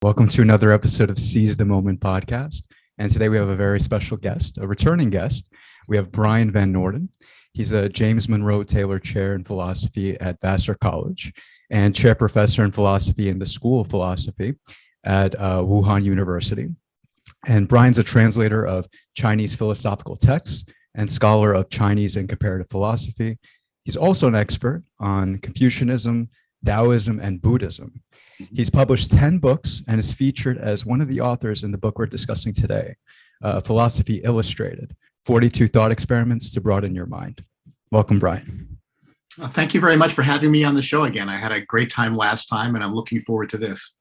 Welcome to another episode of Seize the Moment podcast. And today we have a very special guest, a returning guest. We have Bryan Van Norden. He's a James Monroe Taylor Chair in philosophy at Vassar College and chair professor in philosophy in the School of Philosophy at Wuhan University. And Bryan's a translator of Chinese philosophical texts and scholar of Chinese and comparative philosophy. He's also an expert on Confucianism, Daoism, and Buddhism. He's published 10 books and is featured as one of the authors in the book we're discussing today, Philosophy Illustrated, 42 Thought Experiments to Broaden Your Mind. Welcome, Bryan. Thank you very much for having me on the show again. I had a great time last time, and I'm looking forward to this.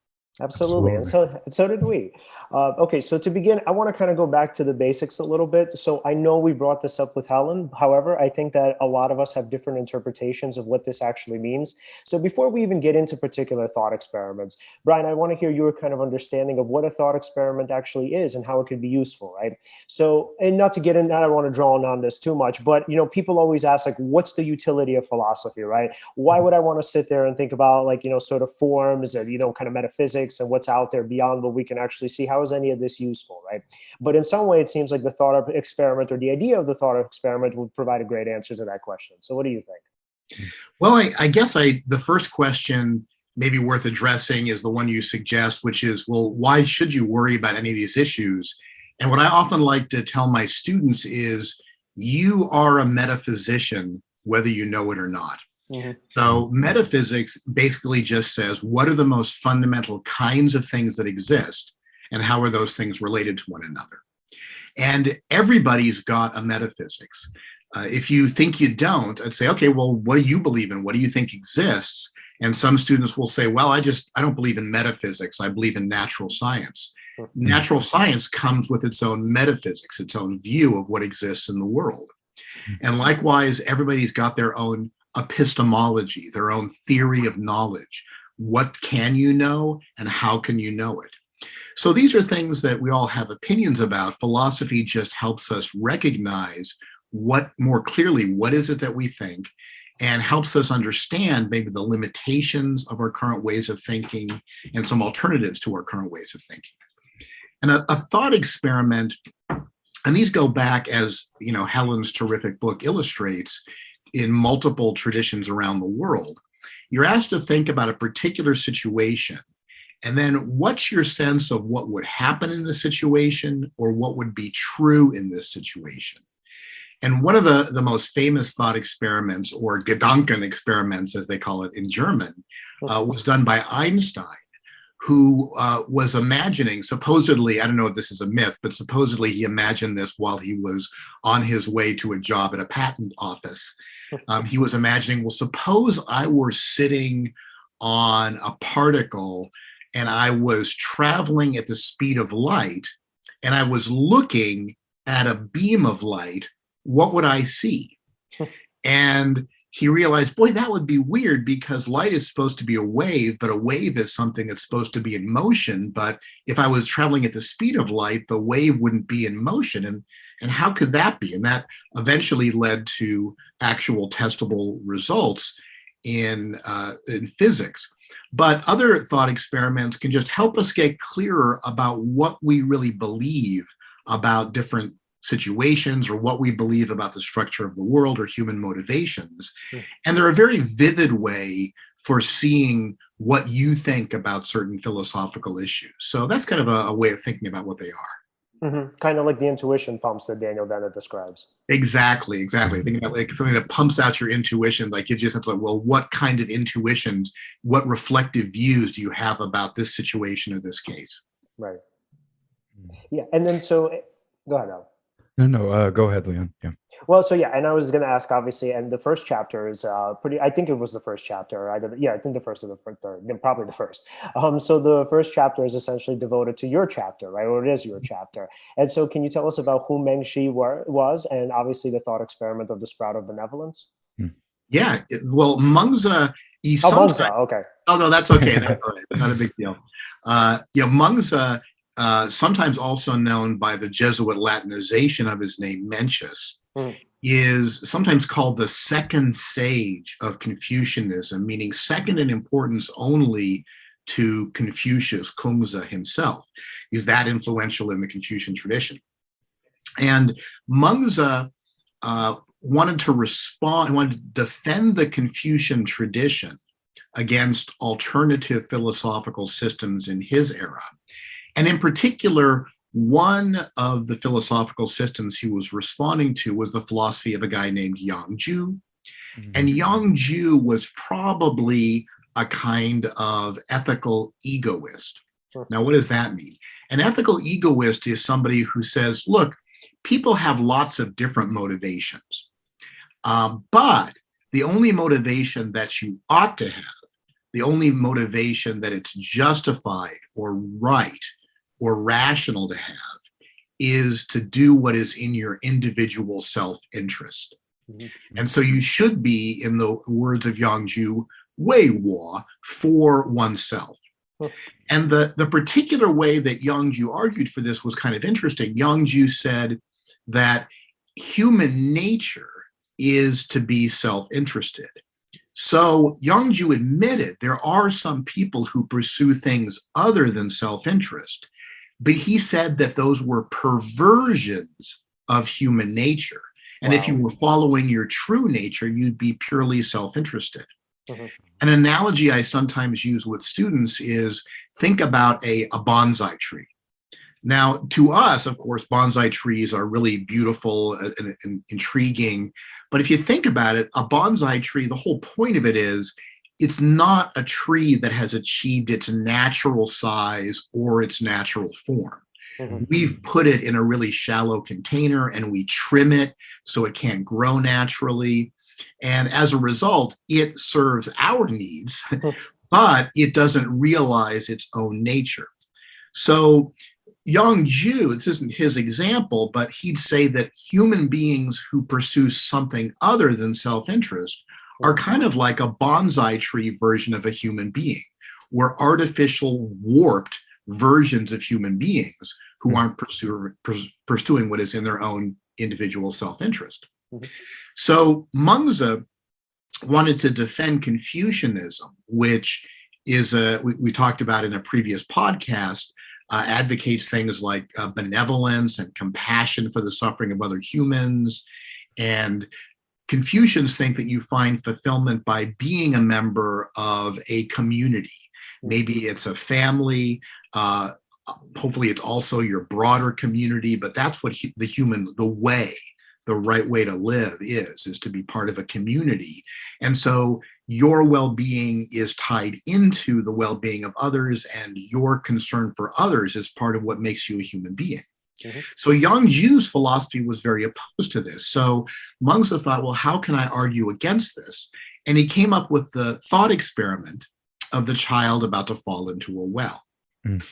Absolutely. And so did we. Okay, so to begin, I want to kind of go back to the basics a little bit. So I know we brought this up with Helen. However, I think that a lot of us have different interpretations of what this actually means. So before we even get into particular thought experiments, Bryan, I want to hear your kind of understanding of what a thought experiment actually is and how it could be useful, right? So, and not to get in, I don't want to draw on this too much, but, people always ask, like, what's the utility of philosophy, right? Why would I want to sit there and think about, like, sort of forms and, kind of metaphysics and what's out there beyond what we can actually see? How is any of this useful, right? But in some way, it seems like the thought experiment or the idea of the thought experiment would provide a great answer to that question. So what do you think? Well, I guess the first question maybe worth addressing is the one you suggest, which is, well, why should you worry about any of these issues? And what I often like to tell my students is, you are a metaphysician, whether you know it or not. Mm-hmm. So metaphysics basically just says, what are the most fundamental kinds of things that exist, and how are those things related to one another? And everybody's got a metaphysics. If you think you don't, I'd say, okay, well, what do you believe in? What do you think exists? And some students will say, well, I don't believe in metaphysics. I believe in natural science. Mm-hmm. Natural science comes with its own metaphysics, its own view of what exists in the world. Mm-hmm. And likewise, everybody's got their own epistemology, their own theory of knowledge. What can you know and how can you know it? So these are things that we all have opinions about. Philosophy just helps us recognize more clearly, what is it that we think, and helps us understand maybe the limitations of our current ways of thinking and some alternatives to our current ways of thinking. And a thought experiment, and these go back, as Helen's terrific book illustrates, in multiple traditions around the world. You're asked to think about a particular situation, and then what's your sense of what would happen in this situation, or what would be true in this situation? And one of the most famous thought experiments, or Gedanken experiments, as they call it in German, was done by Einstein, who was imagining, supposedly, I don't know if this is a myth, but supposedly he imagined this while he was on his way to a job at a patent office. He was imagining, well, suppose I were sitting on a particle and I was traveling at the speed of light and I was looking at a beam of light, what would I see? And he realized, boy, that would be weird, because light is supposed to be a wave, but a wave is something that's supposed to be in motion. But if I was traveling at the speed of light, the wave wouldn't be in motion. And how could that be? And that eventually led to actual testable results in physics. But other thought experiments can just help us get clearer about what we really believe about different situations, or what we believe about the structure of the world or human motivations. And they're a very vivid way for seeing what you think about certain philosophical issues. So that's kind of a way of thinking about what they are. Mm-hmm. Kind of like the intuition pumps that Daniel Dennett describes. Exactly. Thinking about like something that pumps out your intuition, like gives you a sense of, well, what kind of intuitions, what reflective views do you have about this situation or this case? Right. Yeah. And then go ahead, Al. No, go ahead, Leon. Yeah. Well, so yeah, and I was going to ask, obviously, and the first chapter is I think it was the first chapter. I think the first or the third, probably the first. So the first chapter is essentially devoted to your chapter, right? Or it is your chapter. And so can you tell us about who Mengzi was, and obviously the thought experiment of the sprout of benevolence? Yeah, well, Mengzi. Mengzi, okay. Oh, no, that's okay. That's all right. Not a big deal. Mengzi, sometimes also known by the Jesuit Latinization of his name, Mencius, is sometimes called the second sage of Confucianism, meaning second in importance only to Confucius, Kongzi himself. He's that influential in the Confucian tradition. And Mengzi wanted to defend the Confucian tradition against alternative philosophical systems in his era. And in particular, one of the philosophical systems he was responding to was the philosophy of a guy named Yang Ju. And Yang Ju was probably a kind of ethical egoist. Now, what does that mean? An ethical egoist is somebody who says, look, people have lots of different motivations, but the only motivation that you ought to have, the only motivation that it's justified or right or rational to have, is to do what is in your individual self-interest. And so you should be, in the words of Yang Ju, wei wo, for oneself. And the particular way that Yang Ju argued for this was kind of interesting. Yang Ju said that human nature is to be self-interested. So Yang Ju admitted there are some people who pursue things other than self-interest, but he said that those were perversions of human nature. And if you were following your true nature, you'd be purely self-interested. An analogy I sometimes use with students is, think about a bonsai tree. Now, to us, of course, bonsai trees are really beautiful and intriguing. But if you think about it, a bonsai tree, the whole point of it is, it's not a tree that has achieved its natural size or its natural form. We've put it in a really shallow container and we trim it so it can't grow naturally. And as a result, it serves our needs, but it doesn't realize its own nature. So Yang Ju, this isn't his example, but he'd say that human beings who pursue something other than self-interest are kind of like a bonsai tree version of a human being. We're artificial, warped versions of human beings who aren't pursuing what is in their own individual self-interest. So Mengzi wanted to defend Confucianism, which is we talked about in a previous podcast, advocates things like benevolence and compassion for the suffering of other humans. And Confucians think that you find fulfillment by being a member of a community. Maybe it's a family, hopefully it's also your broader community, but that's what the right way to live is to be part of a community. And so your well-being is tied into the well-being of others, and your concern for others is part of what makes you a human being. So Yang Ju's philosophy was very opposed to this. So Mengzi thought, well, how can I argue against this? And he came up with the thought experiment of the child about to fall into a well. And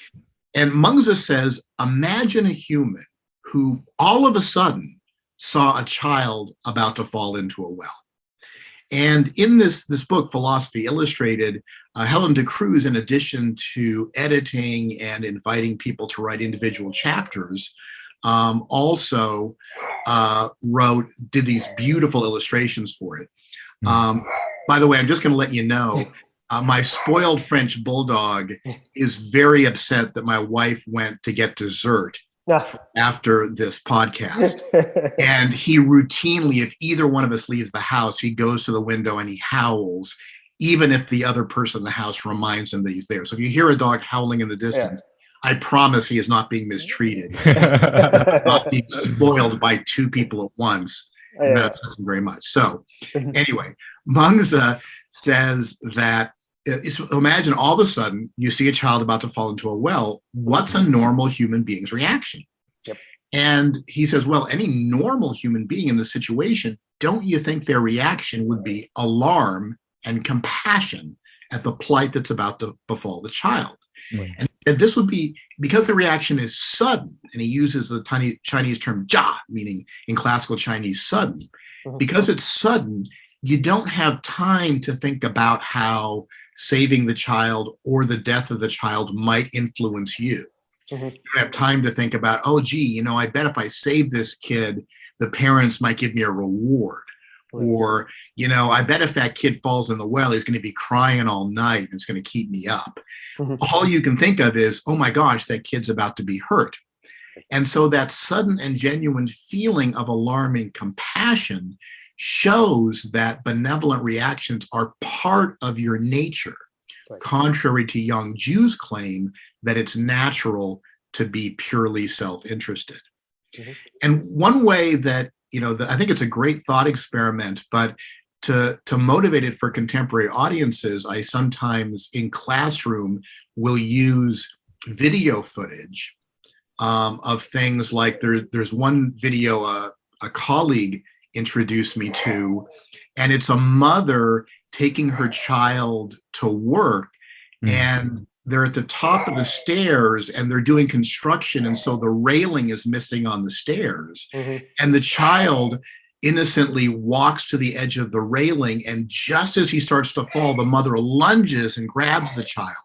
Mengzi says, imagine a human who all of a sudden saw a child about to fall into a well. And in this book, Philosophy Illustrated, Helen de Cruz, in addition to editing and inviting people to write individual chapters, also did these beautiful illustrations for it. By the way, I'm just going to let you know, my spoiled French bulldog is very upset that my wife went to get dessert after this podcast. And he routinely, if either one of us leaves the house, he goes to the window and he howls, even if the other person in the house reminds him that he's there. So if you hear a dog howling in the distance, I promise he is not being mistreated, not being spoiled by two people at once. And that upsets him very much. So anyway, Mengzi says that imagine all of a sudden you see a child about to fall into a well. What's a normal human being's reaction? And he says, well, any normal human being in this situation, don't you think their reaction would be alarm and compassion at the plight that's about to befall the child? And this would be because the reaction is sudden, and he uses the Chinese term jia, meaning in classical Chinese sudden. Because it's sudden, you don't have time to think about how saving the child or the death of the child might influence you. You don't have time to think about, oh, gee, I bet if I save this kid, the parents might give me a reward. Or, I bet if that kid falls in the well, he's going to be crying all night and it's going to keep me up. All you can think of is, oh my gosh, that kid's about to be hurt. And so that sudden and genuine feeling of alarming compassion shows that benevolent reactions are part of your nature, contrary to Young Jew's claim that it's natural to be purely self-interested. And one way that, I think it's a great thought experiment, but to motivate it for contemporary audiences, I sometimes in classroom will use video footage of things like there's one video a colleague introduced me to, and it's a mother taking her child to work, and they're at the top of the stairs and they're doing construction, and so the railing is missing on the stairs, and the child innocently walks to the edge of the railing, and just as he starts to fall, the mother lunges and grabs the child.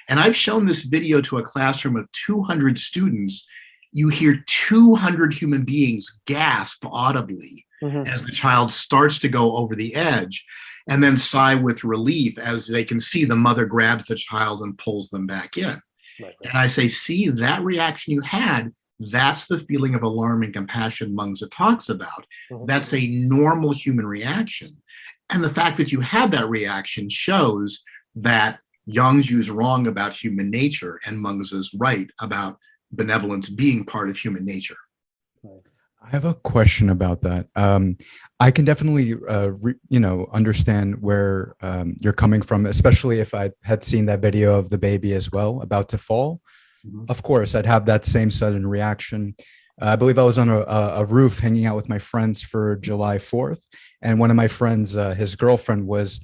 And I've shown this video to a classroom of 200 students. You hear 200 human beings gasp audibly as the child starts to go over the edge, and then sigh with relief as they can see the mother grabs the child and pulls them back in. And I say, see, that reaction you had, that's the feeling of alarm and compassion Mengzi talks about. That's a normal human reaction. And the fact that you had that reaction shows that Yang Zhu's wrong about human nature and Mengzi's right about benevolence being part of human nature. I have a question about that. I can definitely, understand where you're coming from, especially if I had seen that video of the baby as well, about to fall. Of course, I'd have that same sudden reaction. I believe I was on a roof hanging out with my friends for July 4th. And one of my friends, his girlfriend was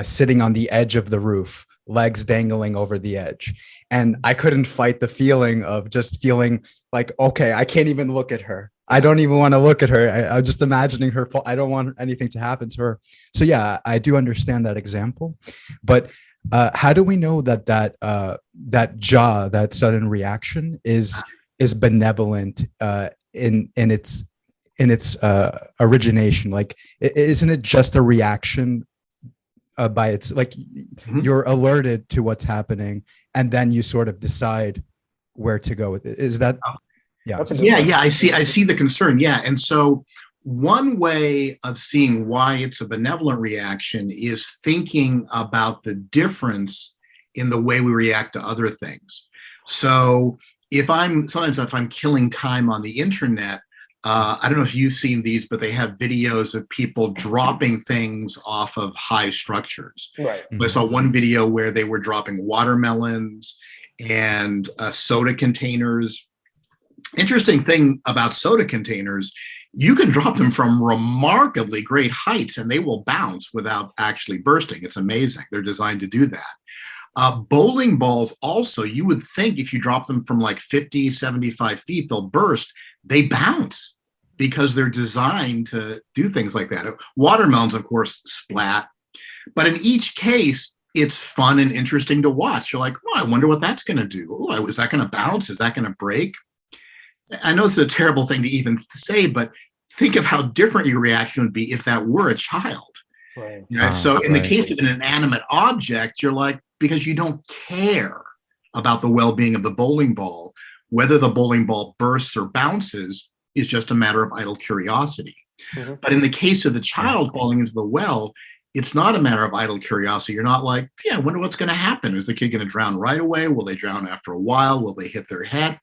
sitting on the edge of the roof, legs dangling over the edge. And I couldn't fight the feeling of just feeling like, okay, I can't even look at her. I don't even want to look at her. I'm just imagining her fall. I don't want anything to happen to her. So yeah, I do understand that example. But how do we know that that sudden reaction is benevolent in its origination? Like, isn't it just a reaction by its, like, you're alerted to what's happening and then you sort of decide where to go with it? Is that? Yeah. I see the concern. Yeah. And so one way of seeing why it's a benevolent reaction is thinking about the difference in the way we react to other things. So if I'm killing time on the internet, I don't know if you've seen these, but they have videos of people dropping things off of high structures. Right. I saw one video where they were dropping watermelons and soda containers. Interesting thing about soda containers, you can drop them from remarkably great heights and they will bounce without actually bursting. It's amazing. They're designed to do that. Bowling balls also, you would think if you drop them from like 50, 75 feet, they'll burst. They bounce because they're designed to do things like that. Watermelons, of course, splat. But in each case, it's fun and interesting to watch. You're like, oh, I wonder what that's going to do. Oh, is that going to bounce? Is that going to break? I know it's a terrible thing to even say, but think of how different your reaction would be if that were a child. Right. So in the case of an inanimate object, you're like, because you don't care about the well-being of the bowling ball, whether the bowling ball bursts or bounces is just a matter of idle curiosity. But in the case of the child falling into the well, it's not a matter of idle curiosity. You're not like, I wonder what's going to happen. Is the kid going to drown right away? Will they drown after a while? Will they hit their head?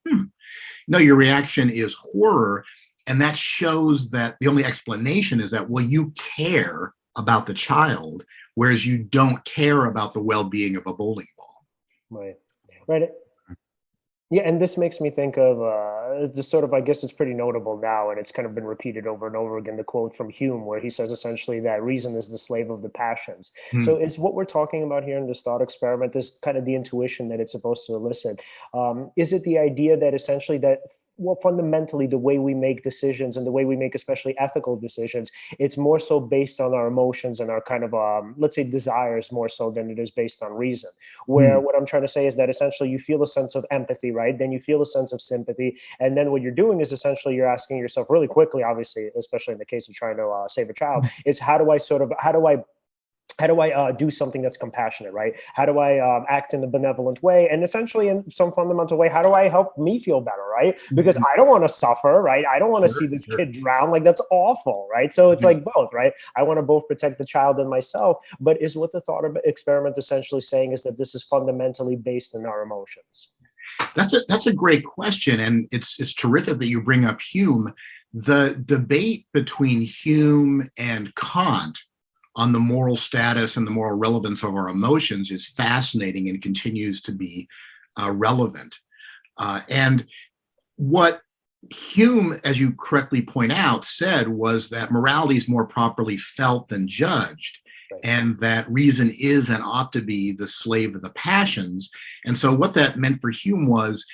No, your reaction is horror. And that shows that the only explanation is that, well, you care about the child, whereas you don't care about the well-being of a bowling ball. Right. Yeah, and this makes me think of just sort of, I guess it's pretty notable now, and it's kind of been repeated over and over again, the quote from Hume, where he says essentially that reason is the slave of the passions. So is what we're talking about here in this thought experiment, this kind of the intuition that it's supposed to elicit, is it the idea that essentially that, well, fundamentally the way we make decisions and the way we make especially ethical decisions, it's more so based on our emotions and our kind of, let's say, desires more so than it is based on reason, where what I'm trying to say is that essentially you feel a sense of empathy, right? Then you feel a sense of sympathy. And then what you're doing is essentially you're asking yourself really quickly, obviously, especially in the case of trying to save a child, is how do I do something that's compassionate, right? How do I act in a benevolent way? And essentially, in some fundamental way, how do I help me feel better, right? Because I don't want to suffer, right? I don't want to see this kid drown. Like, that's awful, right? So it's like both, right? I want to both protect the child and myself. But is what the thought experiment essentially saying is that this is fundamentally based in our emotions? That's a great question. And it's terrific that you bring up Hume. The debate between Hume and Kant on the moral status and the moral relevance of our emotions is fascinating and continues to be relevant. And what Hume, as you correctly point out, said was that morality is more properly felt than judged, and that reason is and ought to be the slave of the passions. And so what that meant for Hume was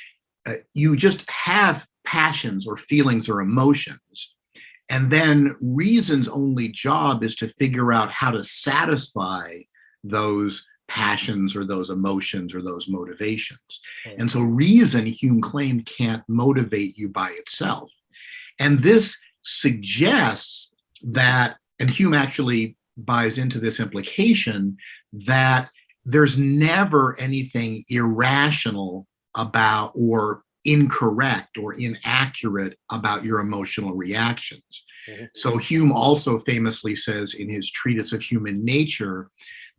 you just have passions or feelings or emotions. And then reason's only job is to figure out how to satisfy those passions or those emotions or those motivations. And so reason, Hume claimed, can't motivate you by itself. And this suggests that, and Hume actually buys into this implication, that there's never anything irrational about or incorrect or inaccurate about your emotional reactions. So Hume also famously says in his Treatise of Human Nature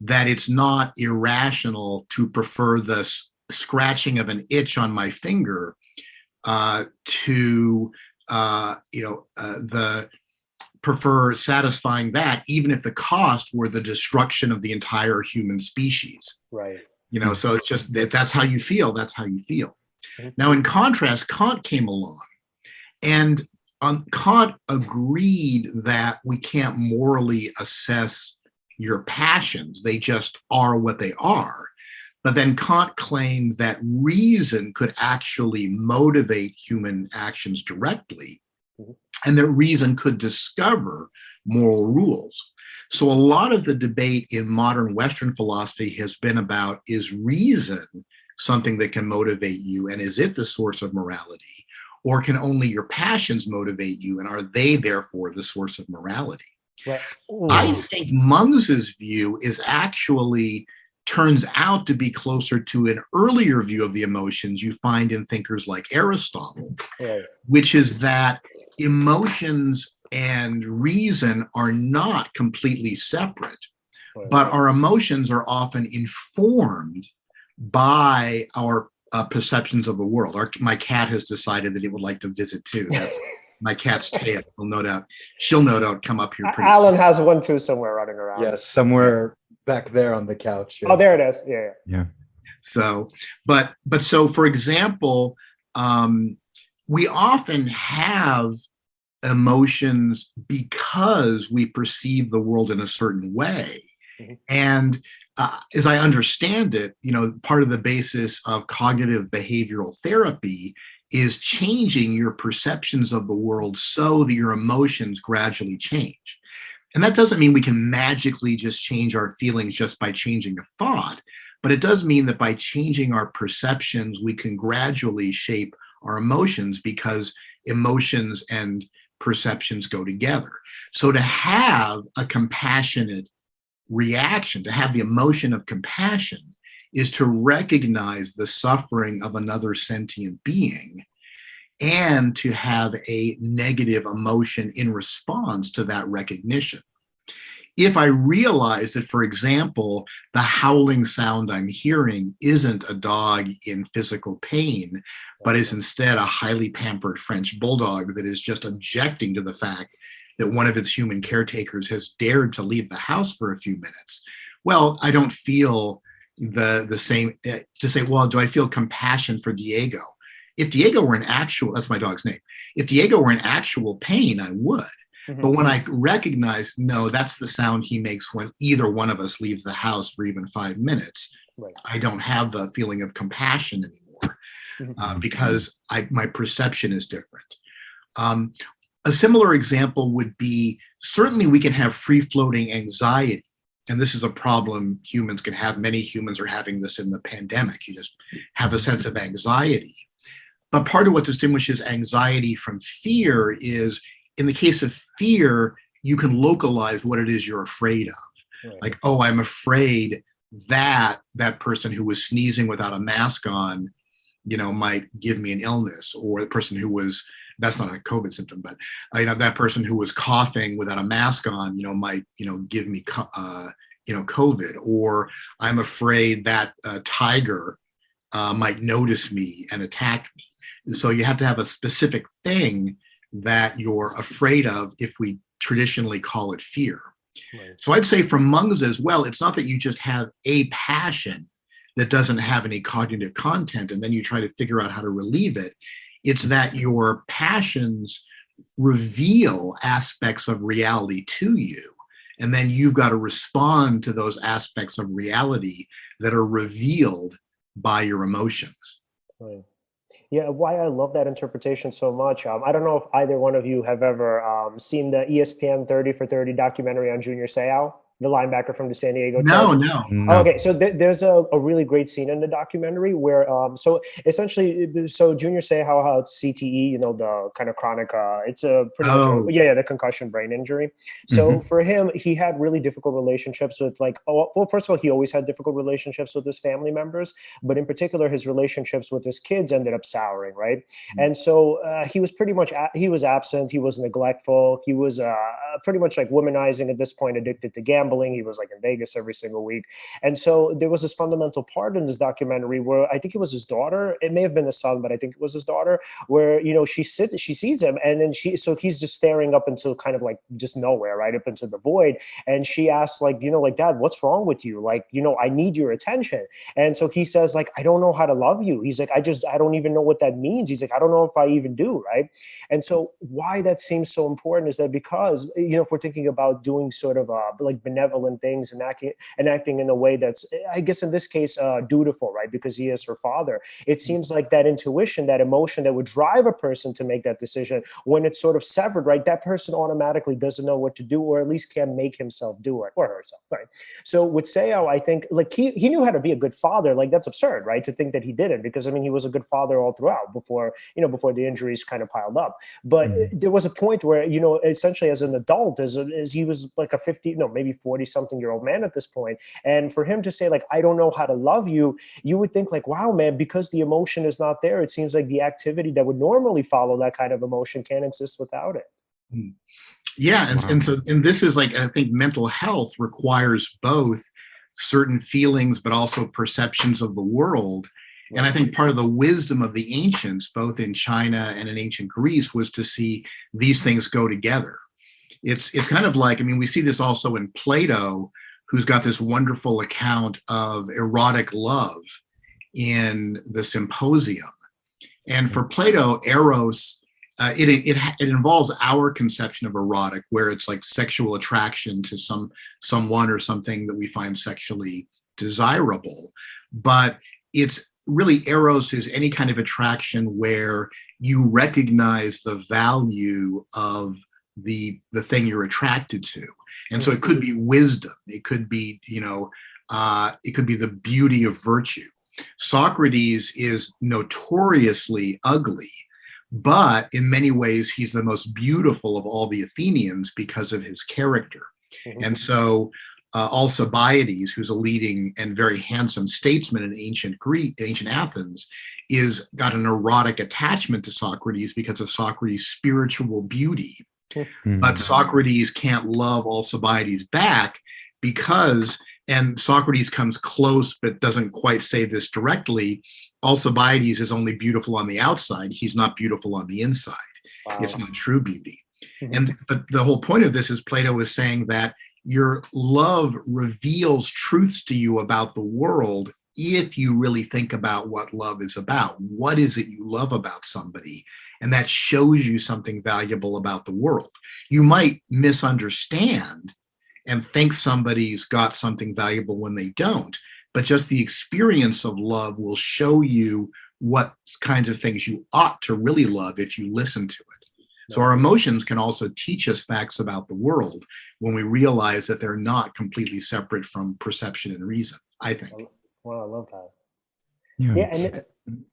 that it's not irrational to prefer the scratching of an itch on my finger to the prefer satisfying that, even if the cost were the destruction of the entire human species. Right. So it's just that's how you feel. That's how you feel. Now, in contrast, Kant came along, and Kant agreed that we can't morally assess your passions. They just are what they are. But then Kant claimed that reason could actually motivate human actions directly, and that reason could discover moral rules. So a lot of the debate in modern Western philosophy has been about, is reason something that can motivate you, and is it the source of morality? Or can only your passions motivate you, and are they therefore the source of morality? Right. I think Mengzi's view is actually turns out to be closer to an earlier view of the emotions you find in thinkers like Aristotle, which is that emotions and reason are not completely separate, but our emotions are often informed by our perceptions of the world. My cat has decided that it would like to visit too. That's my cat's tail. She'll no doubt come up here. Alan has one too somewhere running around. Yes, somewhere back there on the couch. Oh, there it is. Yeah. So, but so for example, we often have emotions because we perceive the world in a certain way. And as I understand it, part of the basis of cognitive behavioral therapy is changing your perceptions of the world so that your emotions gradually change. And that doesn't mean we can magically just change our feelings just by changing a thought, but it does mean that by changing our perceptions, we can gradually shape our emotions, because emotions and perceptions go together. So to have a compassionate reaction, to have the emotion of compassion, is to recognize the suffering of another sentient being and to have a negative emotion in response to that recognition. If I realize that, for example, the howling sound I'm hearing isn't a dog in physical pain, but is instead a highly pampered French bulldog that is just objecting to the fact that one of its human caretakers has dared to leave the house for a few minutes, well, I don't feel the same to say, well, do I feel compassion for Diego? If Diego were in actual, that's my dog's name. If Diego were in actual pain, I would. But when I recognize, no, that's the sound he makes when either one of us leaves the house for even 5 minutes, I don't have the feeling of compassion anymore because my perception is different. A similar example would be, certainly we can have free-floating anxiety. And this is a problem humans can have. Many humans are having this in the pandemic. You just have a sense of anxiety. But part of what distinguishes anxiety from fear is, in the case of fear, you can localize what it is you're afraid of. Right. Like, oh, I'm afraid that that person who was sneezing without a mask on, might give me an illness, or the person who was, that's not a COVID symptom, but that person who was coughing without a mask on, might, give me, COVID, or I'm afraid that a tiger might notice me and attack me. And so you have to have a specific thing that you're afraid of, if we traditionally call it fear. Right. So I'd say from Mengzi as well, it's not that you just have a passion that doesn't have any cognitive content and then you try to figure out how to relieve it. It's that your passions reveal aspects of reality to you. And then you've got to respond to those aspects of reality that are revealed by your emotions. Right. Yeah, why I love that interpretation so much. I don't know if either one of you have ever seen the ESPN 30 for 30 documentary on Junior Seau, the linebacker from the San Diego Chargers. No. Okay, so there's a really great scene in the documentary where, so essentially, so Junior Seau had CTE, the kind of chronic, it's a pretty much, the concussion brain injury. So for him, he had really difficult relationships with well, first of all, he always had difficult relationships with his family members, but in particular, his relationships with his kids ended up souring, right? And so he was pretty much, he was absent, he was neglectful, he was pretty much like womanizing at this point, addicted to gambling. He was like in Vegas every single week. And so there was this fundamental part in this documentary where I think it was his daughter. It may have been his son, but I think it was his daughter, where, she sees him and then so he's just staring up into kind of like just nowhere, right up into the void. And she asks Dad, what's wrong with you? I need your attention. And so he says I don't know how to love you. He's like, I don't even know what that means. He's like, I don't know if I even do. Right. And so why that seems so important is that because, if we're thinking about doing sort of benevolent things and acting in a way that's, I guess in this case, dutiful, right? Because he is her father. It seems like that intuition, that emotion that would drive a person to make that decision, when it's sort of severed, right? That person automatically doesn't know what to do, or at least can't make himself do it, or herself, right? So with Seau, I think he knew how to be a good father. That's absurd, right? To think that he didn't, because he was a good father all throughout before the injuries kind of piled up. But there was a point where, essentially as an adult, as he was like a 50, maybe 40-something-year-old man at this point. And for him to say, I don't know how to love you, you would think wow, man, because the emotion is not there, it seems like the activity that would normally follow that kind of emotion can't exist without it. Yeah. And this is I think mental health requires both certain feelings, but also perceptions of the world. And I think part of the wisdom of the ancients, both in China and in ancient Greece, was to see these things go together. It's kind of we see this also in Plato, who's got this wonderful account of erotic love in the Symposium. And for Plato, eros, it involves our conception of erotic, where it's sexual attraction to someone or something that we find sexually desirable. But it's really, eros is any kind of attraction where you recognize the value of the thing you're attracted to. And so it could be wisdom, it could be it could be the beauty of virtue. Socrates is notoriously ugly, but in many ways he's the most beautiful of all the Athenians because of his character. And so Alcibiades, who's a leading and very handsome statesman in ancient Athens, is got an erotic attachment to Socrates because of Socrates' spiritual beauty. But Socrates can't love Alcibiades back because, and Socrates comes close but doesn't quite say this directly, Alcibiades is only beautiful on the outside. He's not beautiful on the inside. Wow. It's not true beauty. But the whole point of this is Plato is saying that your love reveals truths to you about the world if you really think about what love is about. What is it you love about somebody? And that shows you something valuable about the world. You might misunderstand and think somebody's got something valuable when they don't, but just the experience of love will show you what kinds of things you ought to really love if you listen to it. So our emotions can also teach us facts about the world when we realize that they're not completely separate from perception and reason, I think. Well, I love that. Yeah. Yeah, and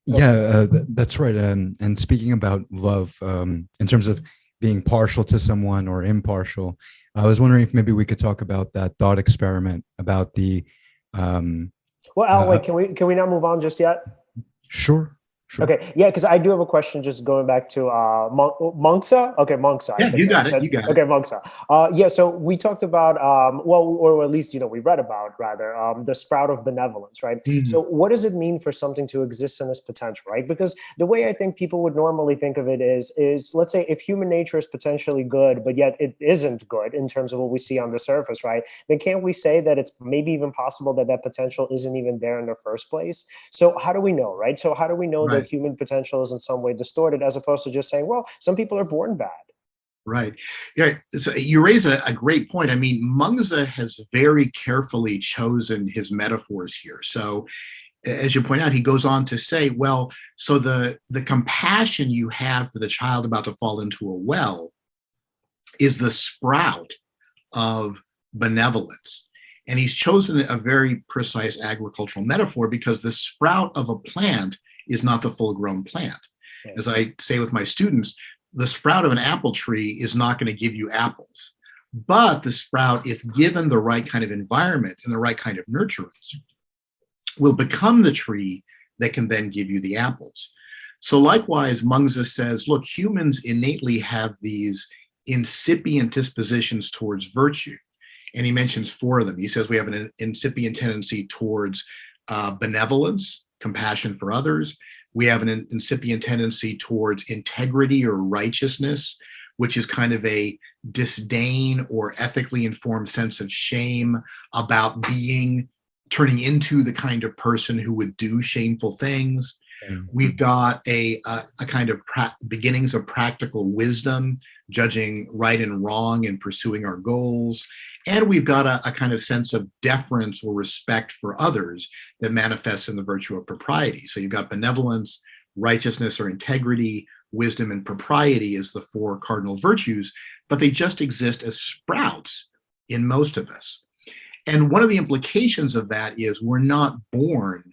Yeah, that's right. And speaking about love, in terms of being partial to someone or impartial, I was wondering if maybe we could talk about that thought experiment about the. Um, Well, Al, uh, wait, can we not move on just yet? sure, sure. Okay, yeah, because I do have a question. Just going back to Mengzi. Okay, Mengzi. I Yeah, think you got that's it. that. You got it. Okay, Mengzi. Yeah. So we talked about well, or at least we read about rather the sprout of benevolence, right? Mhm. So what does it mean for something to exist in its potential, right? Because the way I think people would normally think of it is let's say if human nature is potentially good, but yet it isn't good in terms of what we see on the surface, right? Then can't we say that it's maybe even possible that that potential isn't even there in the first place? So how do we know, right? So how do we know that Right. human potential is in some way distorted, as opposed to just saying, well, some people are born bad? Right. Yeah. So you raise a great point. I mean, Mengzi has very carefully chosen his metaphors here. So as you point out, he goes on to say, well, so the compassion you have for the child about to fall into a well is the sprout of benevolence. And he's chosen a very precise agricultural metaphor because the sprout of a plant is not the full grown plant. Right. As I say with my students, the sprout of an apple tree is not going to give you apples. But the sprout, if given the right kind of environment and the right kind of nurturance, will become the tree that can then give you the apples. So likewise, Mengzi says, look, humans innately have these incipient dispositions towards virtue. And he mentions four of them. He says we have an incipient tendency towards benevolence, compassion for others. We have an incipient tendency towards integrity or righteousness, which is kind of a disdain or ethically informed sense of shame about turning into the kind of person who would do shameful things. We've got a kind of beginnings of practical wisdom, judging right and wrong and pursuing our goals. And we've got a kind of sense of deference or respect for others that manifests in the virtue of propriety. So you've got benevolence, righteousness or integrity, wisdom, and propriety as the four cardinal virtues, but they just exist as sprouts in most of us. And one of the implications of that is we're not born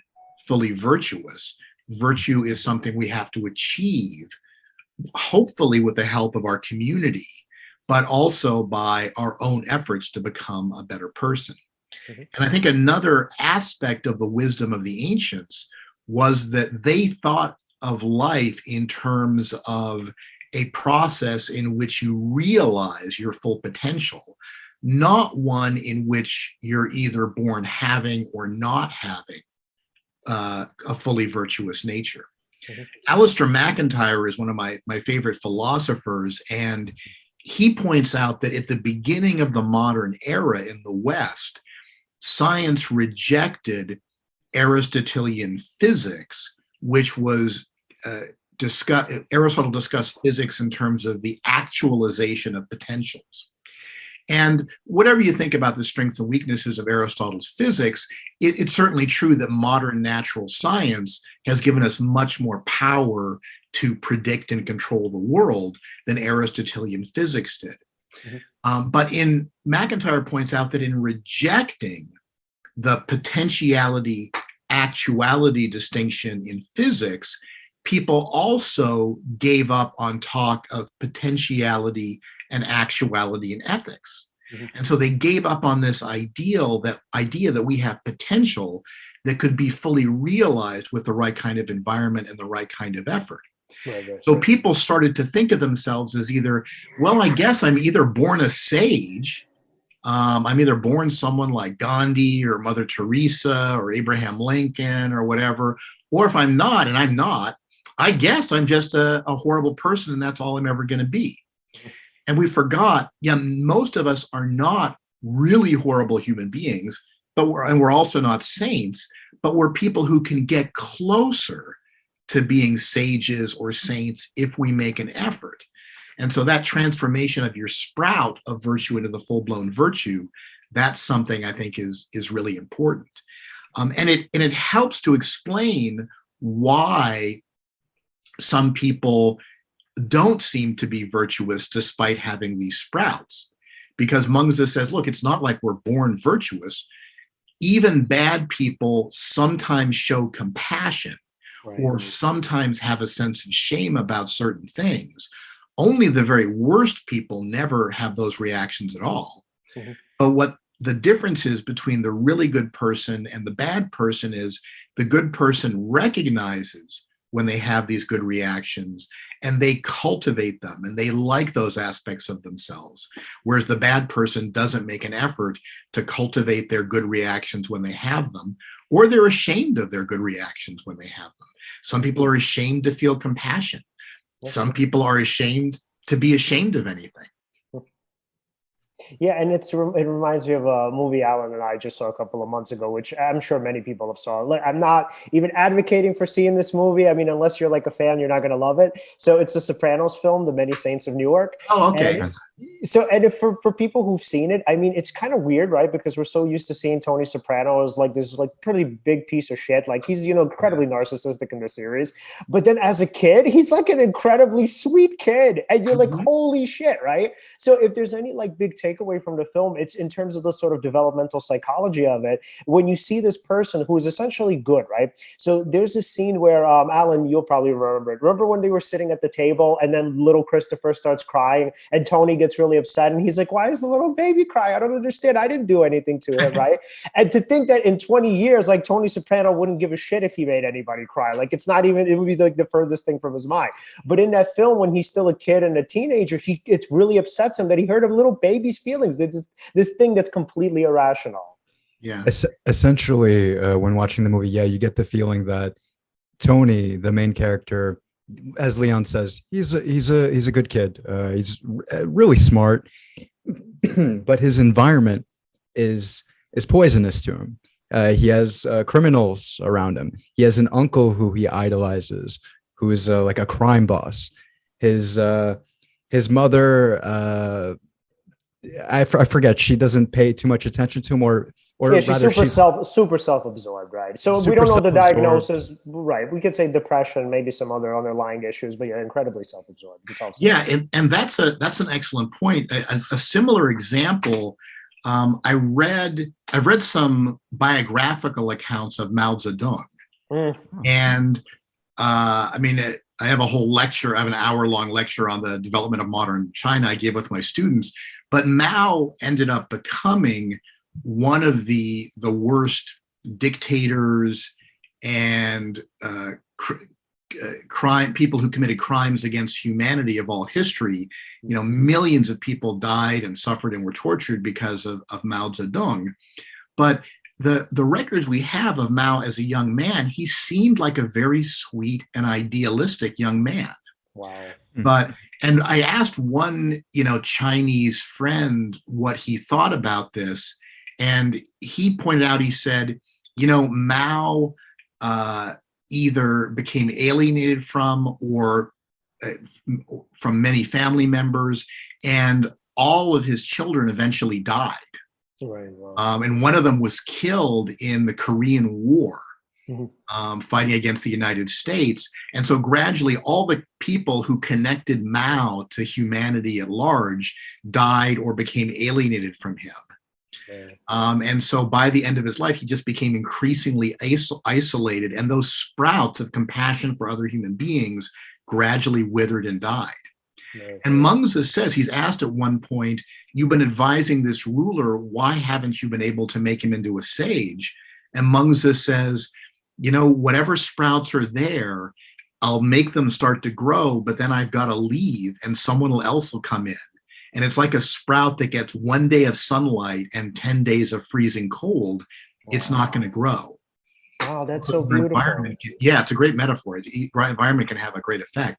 fully virtuous. Virtue is something we have to achieve, hopefully with the help of our community, but also by our own efforts to become a better person. Mm-hmm. And I think another aspect of the wisdom of the ancients was that they thought of life in terms of a process in which you realize your full potential, not one in which you're either born having or not having a fully virtuous nature. Mm-hmm. Alistair MacIntyre is one of my favorite philosophers, and he points out that at the beginning of the modern era in the West, science rejected Aristotelian physics, which was Aristotle discussed physics in terms of the actualization of potentials. And whatever you think about the strengths and weaknesses of Aristotle's physics, it's certainly true that modern natural science has given us much more power to predict and control the world than Aristotelian physics did. Mm-hmm. But MacIntyre points out that in rejecting the potentiality actuality distinction in physics, people also gave up on talk of potentiality and actuality in ethics. Mm-hmm. And so they gave up on this idea that we have potential that could be fully realized with the right kind of environment and the right kind of effort. Right. So people started to think of themselves as either, well, I guess I'm either born a sage, I'm either born someone like Gandhi or Mother Teresa or Abraham Lincoln or whatever, or if I'm not, and I'm not, I guess I'm just a horrible person and that's all I'm ever going to be. And we forgot, most of us are not really horrible human beings, but we're also not saints, but we're people who can get closer to being sages or saints if we make an effort. And so that transformation of your sprout of virtue into the full-blown virtue, that's something I think is really important. And it helps to explain why some people don't seem to be virtuous despite having these sprouts. Because Mengzi says, look, it's not like we're born virtuous. Even bad people sometimes show compassion, Right. or sometimes have a sense of shame about certain things. Only the very worst people never have those reactions at all. Mm-hmm. But what the difference is between the really good person and the bad person is the good person recognizes when they have these good reactions and they cultivate them and they like those aspects of themselves. Whereas the bad person doesn't make an effort to cultivate their good reactions when they have them, or they're ashamed of their good reactions when they have them. Some people are ashamed to feel compassion. Some people are ashamed to be ashamed of anything. Yeah, and it reminds me of a movie Alan and I just saw a couple of months ago, which I'm sure many people have saw. Like, I'm not even advocating for seeing this movie. I mean, unless you're like a fan, you're not going to love it. So it's the Sopranos film, The Many Saints of Newark. Oh, okay. And if for people who've seen it, I mean, it's kind of weird, right? Because we're so used to seeing Tony Soprano as like this like pretty big piece of shit. Like he's, incredibly narcissistic in the series. But then as a kid, he's like an incredibly sweet kid. And you're like, holy shit, right? So if there's any like big takeaway from the film, it's in terms of the sort of developmental psychology of it. When you see this person who is essentially good, right? So there's a scene where, Alan, you'll probably remember it. Remember when they were sitting at the table and then little Christopher starts crying and Tony gets really upset and he's like, why is the little baby crying? I don't understand. I didn't do anything to him, right? And to think that in 20 years, like Tony Soprano wouldn't give a shit if he made anybody cry. Like it's not even, it would be like the furthest thing from his mind. But in that film, when he's still a kid and a teenager, it really upsets him that he hurt a little baby's feelings. This thing that's completely irrational. Yeah. Essentially, when watching the movie, you get the feeling that Tony, the main character, as Leon says, he's a good kid. He's really smart, but his environment is poisonous to him. He has criminals around him. He has an uncle who he idolizes, who is like a crime boss. His mother, I forget. She doesn't pay too much attention to him, or yeah, she's super self-absorbed, right? So we don't know the diagnosis, right? We could say depression, maybe some other underlying issues, but yeah, incredibly self-absorbed. Yeah, and that's an excellent point. A similar example. I've read some biographical accounts of Mao Zedong, and I mean, I have a whole lecture. I have an hour-long lecture on the development of modern China I gave with my students. But Mao ended up becoming one of the worst dictators and people who committed crimes against humanity of all history. Millions of people died and suffered and were tortured because of Mao Zedong. But the records we have of Mao as a young man, he seemed like a very sweet and idealistic young man. Wow. And I asked one, Chinese friend what he thought about this. And he pointed out, he said, Mao either became alienated from or from many family members, and all of his children eventually died. Right. Wow. And one of them was killed in the Korean War. Fighting against the United States. And so gradually all the people who connected Mao to humanity at large died or became alienated from him. And so by the end of his life, he just became increasingly isolated, and those sprouts of compassion for other human beings gradually withered and died. And Mengzi says, he's asked at one point, you've been advising this ruler, why haven't you been able to make him into a sage? And Mengzi says, whatever sprouts are there, I'll make them start to grow, but then I've got to leave and someone else will come in. And it's like a sprout that gets 1 day of sunlight and 10 days of freezing cold. Wow. It's not going to grow. Wow, that's so beautiful. Yeah, it's a great metaphor. Environment can have a great effect.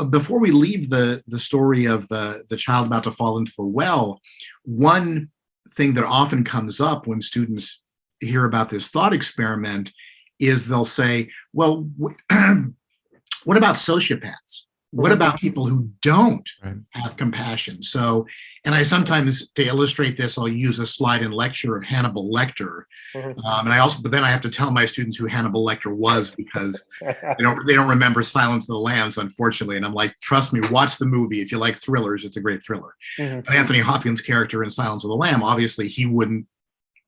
Before we leave the story of the child about to fall into the well, one thing that often comes up when students hear about this thought experiment is they'll say, well, what about sociopaths? What about people who don't have compassion? So, and I sometimes, to illustrate this, I'll use a slide and lecture of Hannibal Lecter. But then I have to tell my students who Hannibal Lecter was, because they don't remember Silence of the Lambs, unfortunately. And I'm like, trust me, watch the movie. If you like thrillers, it's a great thriller. But Anthony Hopkins' character in Silence of the Lamb, obviously he wouldn't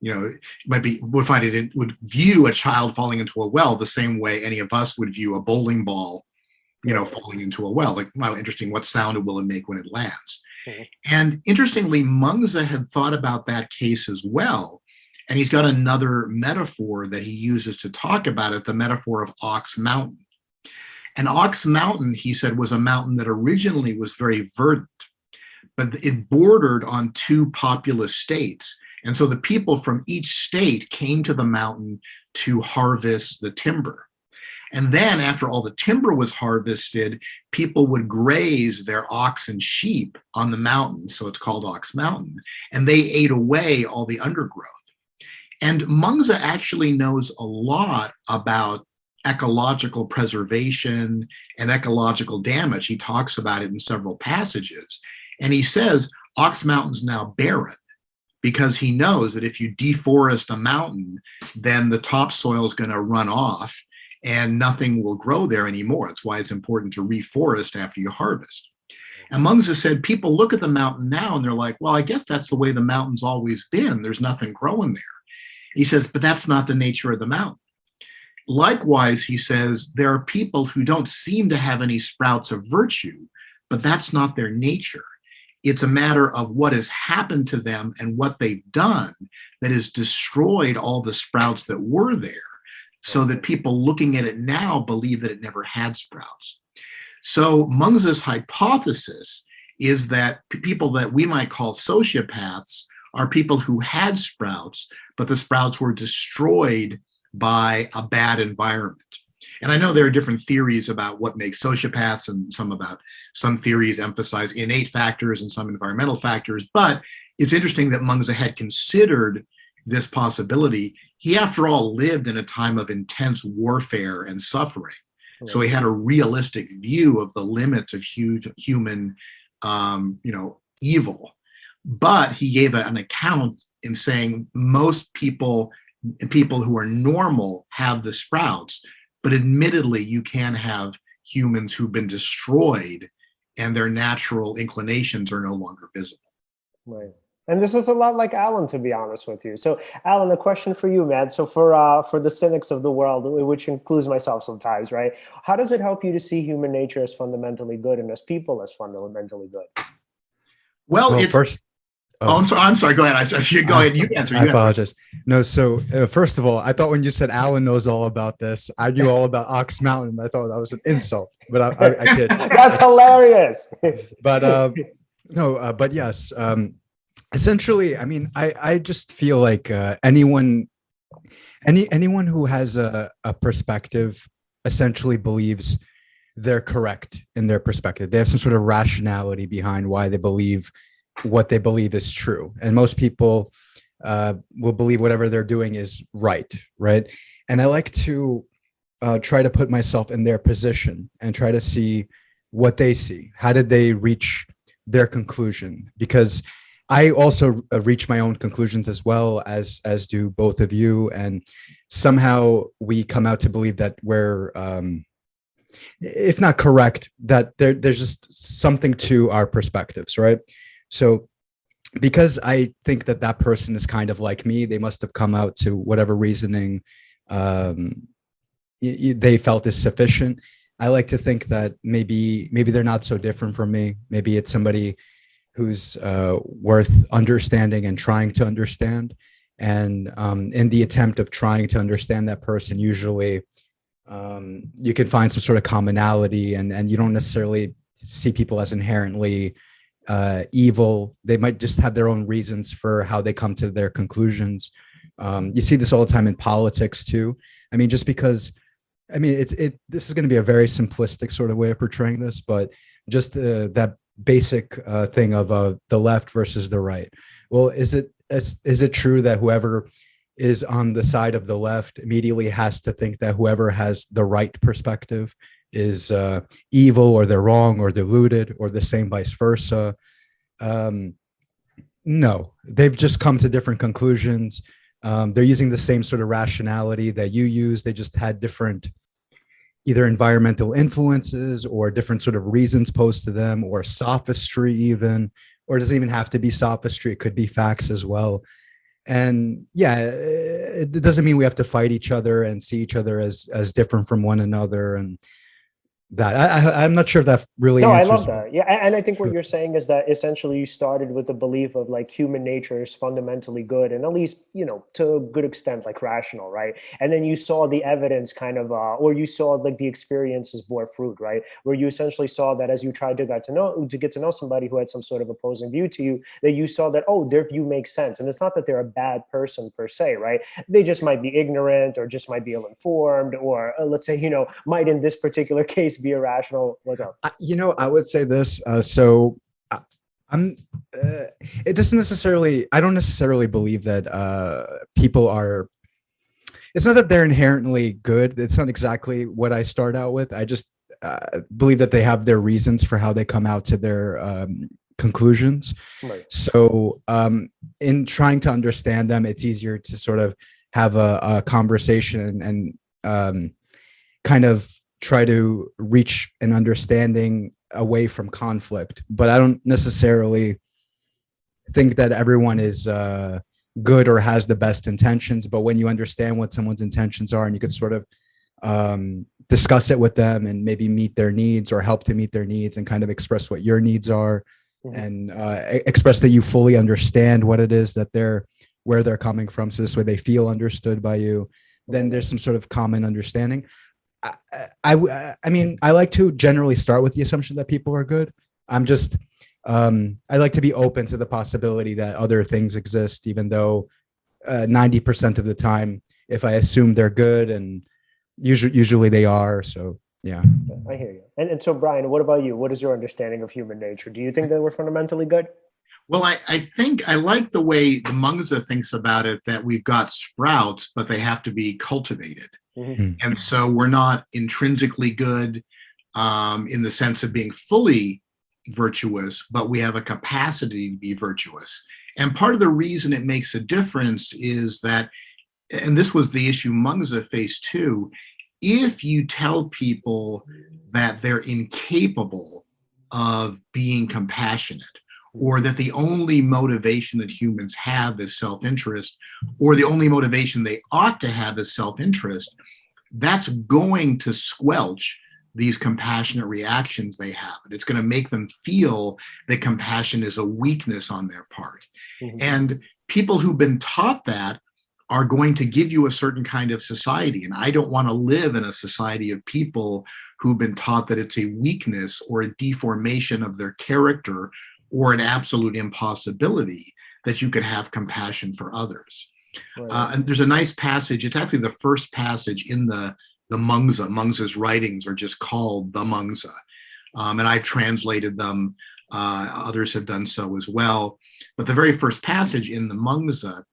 would view a child falling into a well the same way any of us would view a bowling ball, falling into a well. Like, wow, interesting. What sound will it make when it lands? Mm-hmm. And interestingly, Mengzi had thought about that case as well. And he's got another metaphor that he uses to talk about it, the metaphor of Ox Mountain. And Ox Mountain, he said, was a mountain that originally was very verdant, but it bordered on two populous states. And so the people from each state came to the mountain to harvest the timber. And then after all the timber was harvested, people would graze their ox and sheep on the mountain. So it's called Ox Mountain. And they ate away all the undergrowth. And Mengzi actually knows a lot about ecological preservation and ecological damage. He talks about it in several passages. And he says Ox Mountain's now barren, because he knows that if you deforest a mountain, then the topsoil is going to run off and nothing will grow there anymore. That's why it's important to reforest after you harvest. And Mengzi said, people look at the mountain now and they're like, well, I guess that's the way the mountain's always been. There's nothing growing there. He says, but that's not the nature of the mountain. Likewise, he says, there are people who don't seem to have any sprouts of virtue, but that's not their nature. It's a matter of what has happened to them and what they've done that has destroyed all the sprouts that were there, so that people looking at it now believe that it never had sprouts. So Mengzi's hypothesis is that people that we might call sociopaths are people who had sprouts, but the sprouts were destroyed by a bad environment. And I know there are different theories about what makes sociopaths, and some theories emphasize innate factors and some environmental factors, but it's interesting that Mengzi had considered this possibility. He, after all, lived in a time of intense warfare and suffering. Right. So he had a realistic view of the limits of human, evil. But he gave an account in saying most people who are normal have the sprouts, but admittedly, you can have humans who've been destroyed and their natural inclinations are no longer visible. Right. And this is a lot like Alan, to be honest with you. So, Alan, a question for you, man. So for the cynics of the world, which includes myself sometimes, right? How does it help you to see human nature as fundamentally good and as people as fundamentally good? Well, first... I'm sorry. Go ahead. Go ahead. You answer. I apologize. No. So first of all, I thought when you said Alan knows all about this, I knew all about Ox Mountain. I thought that was an insult, but I kid. That's hilarious. But no. But yes. Essentially, I mean, I just feel like anyone who has a perspective essentially believes they're correct in their perspective. They have some sort of rationality behind why they believe what they believe is true. And most people will believe whatever they're doing is right. And I like to try to put myself in their position and try to see what they see. How did they reach their conclusion? Because I also reach my own conclusions as well, as do both of you. And somehow we come out to believe that we're, if not correct, that there's just something to our perspectives, right? So because I think that person is kind of like me, they must have come out to whatever reasoning they felt is sufficient. I like to think that maybe they're not so different from me. Maybe it's somebody who's worth understanding and trying to understand. And in the attempt of trying to understand that person, usually you can find some sort of commonality, and you don't necessarily see people as inherently evil. They might just have their own reasons for how they come to their conclusions. You see this all the time in politics too. I mean, just because, I mean, this is going to be a very simplistic sort of way of portraying this, but just that basic thing of the left versus the right. Well, is it true that whoever is on the side of the left immediately has to think that whoever has the right perspective is evil, or they're wrong, or deluded, or the same vice versa? No, they've just come to different conclusions. They're using the same sort of rationality that you use. They just had different either environmental influences or different sort of reasons posed to them, or sophistry even, or it doesn't even have to be sophistry. It could be facts as well. And yeah, it doesn't mean we have to fight each other and see each other as different from one another. And that I'm not sure if that really No, I answers. love that. Yeah, and I think what Sure. you're saying is that essentially you started with the belief of like human nature is fundamentally good, and at least to a good extent like rational, right? And then you saw the evidence kind of, or you saw like the experiences bore fruit, right? Where you essentially saw that as you tried to get to know somebody who had some sort of opposing view to you, that you saw that their view makes sense, and it's not that they're a bad person per se, right? They just might be ignorant or just might be ill-informed, or let's say might in this particular case be irrational. What's up? I would say this. So I'm. It doesn't necessarily. I don't necessarily believe that people are. It's not that they're inherently good. It's not exactly what I start out with. I just believe that they have their reasons for how they come out to their conclusions. Right. So in trying to understand them, it's easier to sort of have a conversation and kind of try to reach an understanding away from conflict. But I don't necessarily think that everyone is good or has the best intentions. But when you understand what someone's intentions are, and you could sort of discuss it with them and maybe meet their needs or help to meet their needs and kind of express what your needs are, and express that you fully understand what it is that where they're coming from. So this way they feel understood by you. Then there's some sort of common understanding. I mean, I like to generally start with the assumption that people are good. I'm just, I like to be open to the possibility that other things exist, even though 90% of the time, if I assume they're good, and usually they are. So, yeah. I hear you. And so, Bryan, what about you? What is your understanding of human nature? Do you think that we're fundamentally good? Well, I think I like the way the Mengzi thinks about it, that we've got sprouts, but they have to be cultivated. Mm-hmm. And so we're not intrinsically good in the sense of being fully virtuous, but we have a capacity to be virtuous. And part of the reason it makes a difference is that, and this was the issue Mengzi faced too, if you tell people that they're incapable of being compassionate, or that the only motivation that humans have is self-interest, or the only motivation they ought to have is self-interest, that's going to squelch these compassionate reactions they have. It's going to make them feel that compassion is a weakness on their part. Mm-hmm. And people who've been taught that are going to give you a certain kind of society. And I don't want to live in a society of people who've been taught that it's a weakness or a deformation of their character or an absolute impossibility that you could have compassion for others. Right. And there's a nice passage. It's actually the first passage in the Mengzi. Mengzi's writings are just called the Mengzi. And I've translated them. Others have done so as well. But the very first passage in the Mengzi,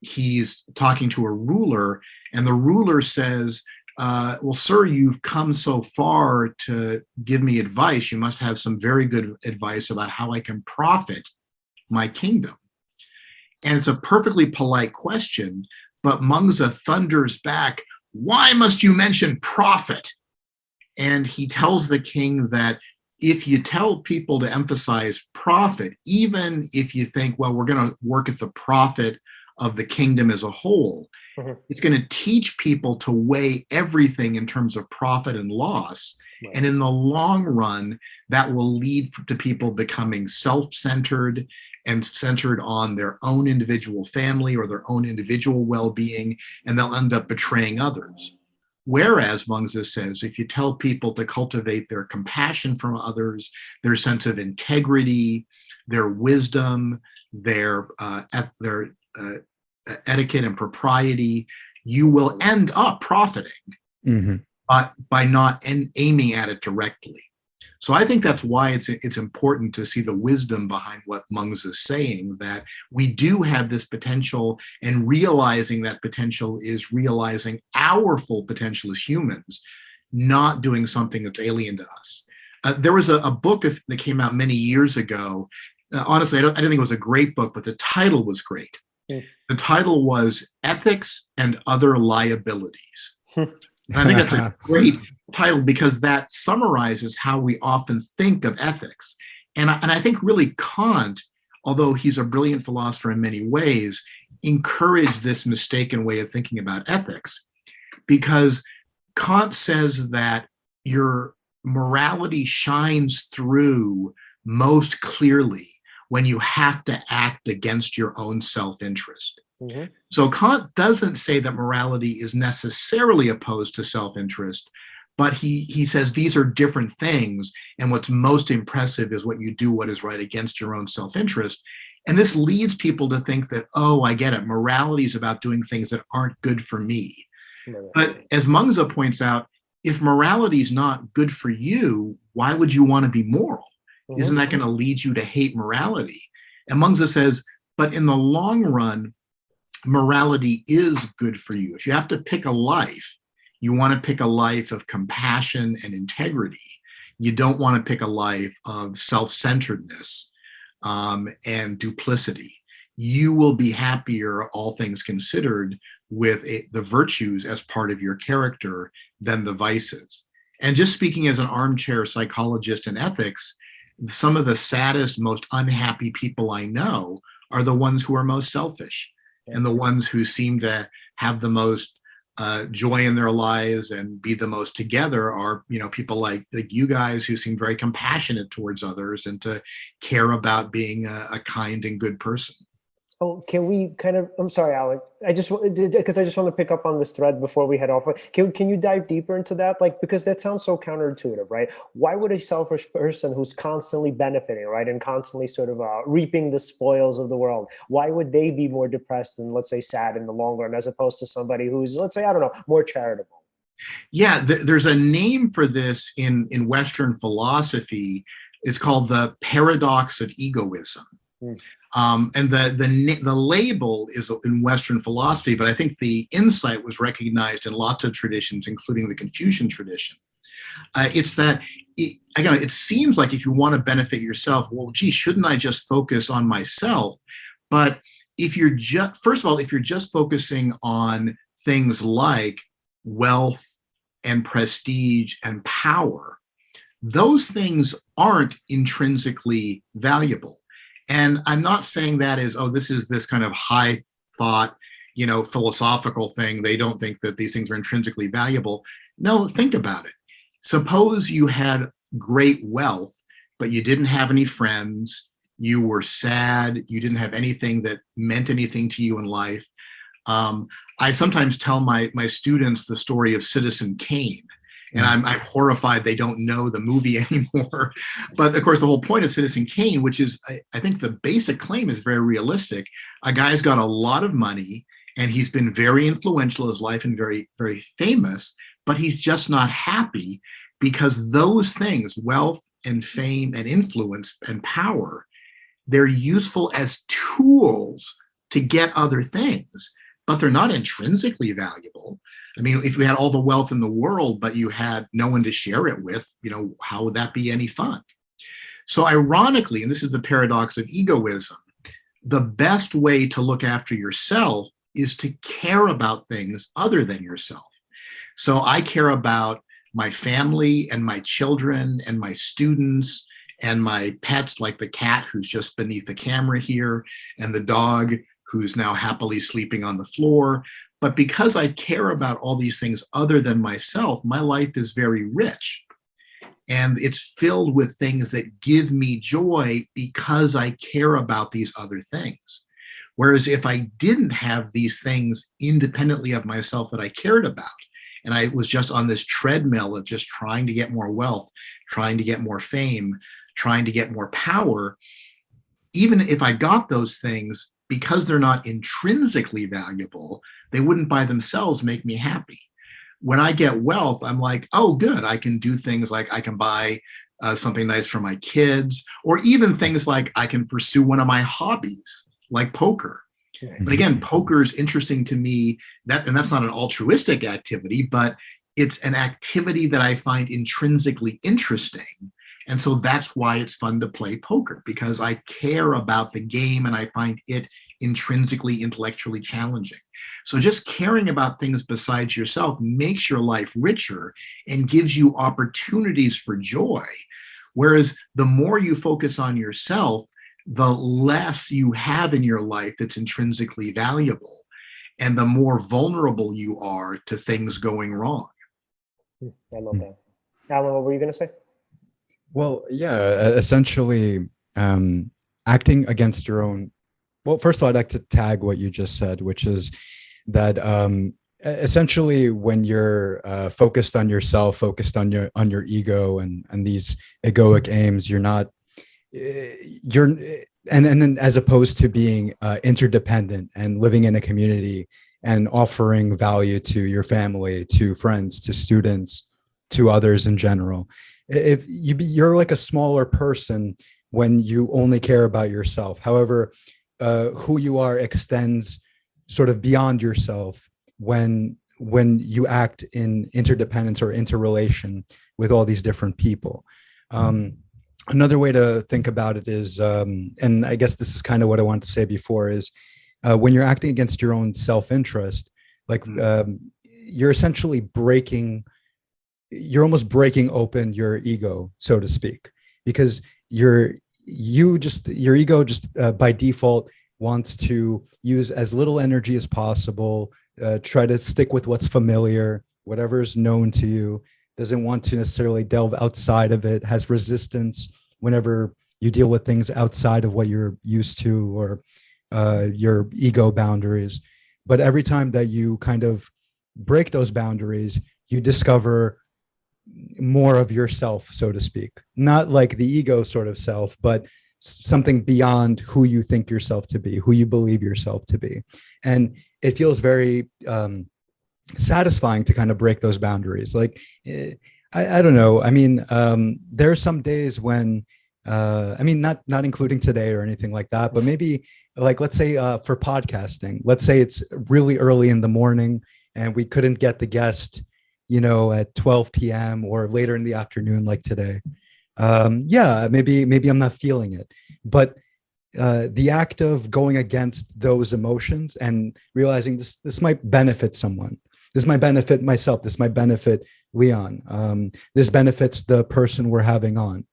he's talking to a ruler, and the ruler says, well, sir, you've come so far to give me advice. You must have some very good advice about how I can profit my kingdom. And it's a perfectly polite question, but Mengzi thunders back, why must you mention profit? And he tells the king that if you tell people to emphasize profit, even if you think, well, we're going to work at the profit of the kingdom as a whole, it's going to teach people to weigh everything in terms of profit and loss. Right. And in the long run, that will lead to people becoming self-centered and centered on their own individual family or their own individual well-being, and they'll end up betraying others. Whereas Mengzi says, if you tell people to cultivate their compassion for others, their sense of integrity, their wisdom, their etiquette and propriety, you will end up profiting, but by not aiming at it directly. So I think that's why it's important to see the wisdom behind what Mengzi is saying, that we do have this potential, and realizing that potential is realizing our full potential as humans, not doing something that's alien to us. There was a book that came out many years ago. Honestly, I didn't think it was a great book, but the title was great. The title was Ethics and Other Liabilities. And I think that's a great title because that summarizes how we often think of ethics. And I think really Kant, although he's a brilliant philosopher in many ways, encourage this mistaken way of thinking about ethics, because Kant says that your morality shines through most clearly when you have to act against your own self-interest. Mm-hmm. So Kant doesn't say that morality is necessarily opposed to self-interest, but he says these are different things, and what's most impressive is what you do what is right against your own self-interest. And this leads people to think that, oh, I get it, morality is about doing things that aren't good for me. But as Mengzi points out, if morality is not good for you, why would you want to be moral? Mm-hmm. Isn't that going to lead you to hate morality? And Mengzi says, but in the long run, morality is good for you. If you have to pick a life, you want to pick a life of compassion and integrity. You don't want to pick a life of self-centeredness and duplicity. You will be happier, all things considered, with the virtues as part of your character than the vices. And just speaking as an armchair psychologist in ethics, some of the saddest, most unhappy people I know are the ones who are most selfish, and the ones who seem to have the most joy in their lives and be the most together are, people like you guys who seem very compassionate towards others and to care about being a kind and good person. Oh, can we I'm sorry, Alec, because I just want to pick up on this thread before we head off. Can you dive deeper into that? Because that sounds so counterintuitive, right? Why would a selfish person who's constantly benefiting, right, and constantly sort of reaping the spoils of the world, why would they be more depressed and, let's say, sad in the long run, as opposed to somebody who's, let's say, I don't know, more charitable? Yeah, there's a name for this in Western philosophy. It's called the paradox of egoism. And the label is in Western philosophy, but I think the insight was recognized in lots of traditions, including the Confucian tradition. It's that, it seems like if you want to benefit yourself, well, gee, shouldn't I just focus on myself? But if you're first of all, if you're just focusing on things like wealth and prestige and power, those things aren't intrinsically valuable. And I'm not saying that as, this is this kind of high thought, philosophical thing. They don't think that these things are intrinsically valuable. No, think about it. Suppose you had great wealth, but you didn't have any friends. You were sad. You didn't have anything that meant anything to you in life. I sometimes tell my students the story of Citizen Kane. And I'm horrified they don't know the movie anymore. But of course, the whole point of Citizen Kane, which is, I think the basic claim is very realistic. A guy's got a lot of money and he's been very influential in his life and very, very famous, but he's just not happy because those things, wealth and fame and influence and power, they're useful as tools to get other things, but they're not intrinsically valuable. I mean, if you had all the wealth in the world, but you had no one to share it with, how would that be any fun? So ironically, and this is the paradox of egoism, the best way to look after yourself is to care about things other than yourself. So I care about my family and my children and my students and my pets, like the cat who's just beneath the camera here, and the dog who's now happily sleeping on the floor. But because I care about all these things other than myself, my life is very rich. And it's filled with things that give me joy because I care about these other things. Whereas if I didn't have these things independently of myself that I cared about, and I was just on this treadmill of just trying to get more wealth, trying to get more fame, trying to get more power, even if I got those things, because they're not intrinsically valuable, they wouldn't by themselves make me happy. When I get wealth, I'm like, oh, good. I can do things like I can buy something nice for my kids, or even things like I can pursue one of my hobbies, like poker. But again, poker is interesting to me, and that's not an altruistic activity, but it's an activity that I find intrinsically interesting. And so that's why it's fun to play poker, because I care about the game and I find it intrinsically intellectually challenging. So just caring about things besides yourself makes your life richer and gives you opportunities for joy. Whereas the more you focus on yourself, the less you have in your life that's intrinsically valuable, and the more vulnerable you are to things going wrong. I love that. Alan, what were you going to say? Well, yeah, essentially, acting against your own. Well, first of all, I'd like to tag what you just said, which is that essentially, when you're focused on yourself, focused on your ego and these egoic aims, you're not and then as opposed to being interdependent and living in a community and offering value to your family, to friends, to students, to others in general. If you're like a smaller person when you only care about yourself. However, who you are extends sort of beyond yourself when you act in interdependence or interrelation with all these different people. Another way to think about it is, and I guess this is kind of what I wanted to say before, is when you're acting against your own self-interest, like you're essentially you're almost breaking open your ego, so to speak, because your ego just by default wants to use as little energy as possible, try to stick with what's familiar, whatever's known to you, doesn't want to necessarily delve outside of it, has resistance whenever you deal with things outside of what you're used to or your ego boundaries. But every time that you kind of break those boundaries, you discover more of yourself, so to speak. Not like the ego sort of self, but something beyond who you think yourself to be, who you believe yourself to be. And it feels very satisfying to kind of break those boundaries. Like, I don't know. I mean, there are some days when, I mean, not including today or anything like that, but maybe like, let's say for podcasting, let's say it's really early in the morning and we couldn't get the guest, at 12 p.m. or later in the afternoon, like today. Yeah, maybe I'm not feeling it, but the act of going against those emotions and realizing this might benefit someone. This might benefit myself. This might benefit Leon. This benefits the person we're having on.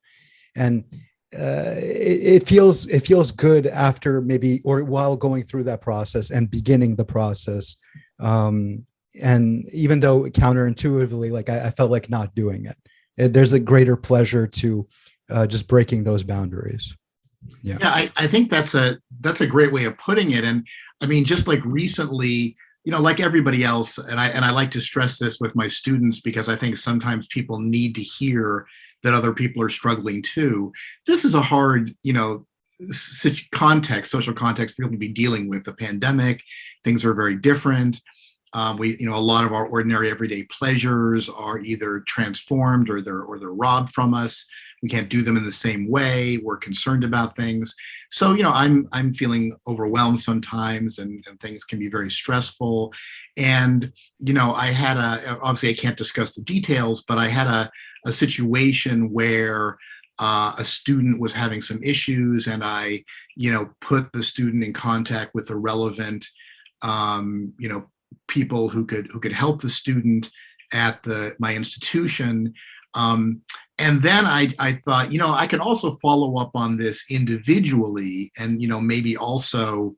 And it feels good after maybe, or while going through that process and beginning the process. And even though counterintuitively, like I felt like not doing it, there's a greater pleasure to just breaking those boundaries. Yeah, I think that's a great way of putting it. And I mean, just like recently, like everybody else, and I like to stress this with my students because I think sometimes people need to hear that other people are struggling too. This is a hard, social context for people to be dealing with. The pandemic, things are very different. A lot of our ordinary everyday pleasures are either transformed or they're robbed from us. We can't do them in the same way. We're concerned about things. So, I'm feeling overwhelmed sometimes and things can be very stressful. And, I had obviously I can't discuss the details, but I had a situation where a student was having some issues and I, put the student in contact with the relevant, people who could help the student at my institution. And then I thought, I can also follow up on this individually and, maybe also,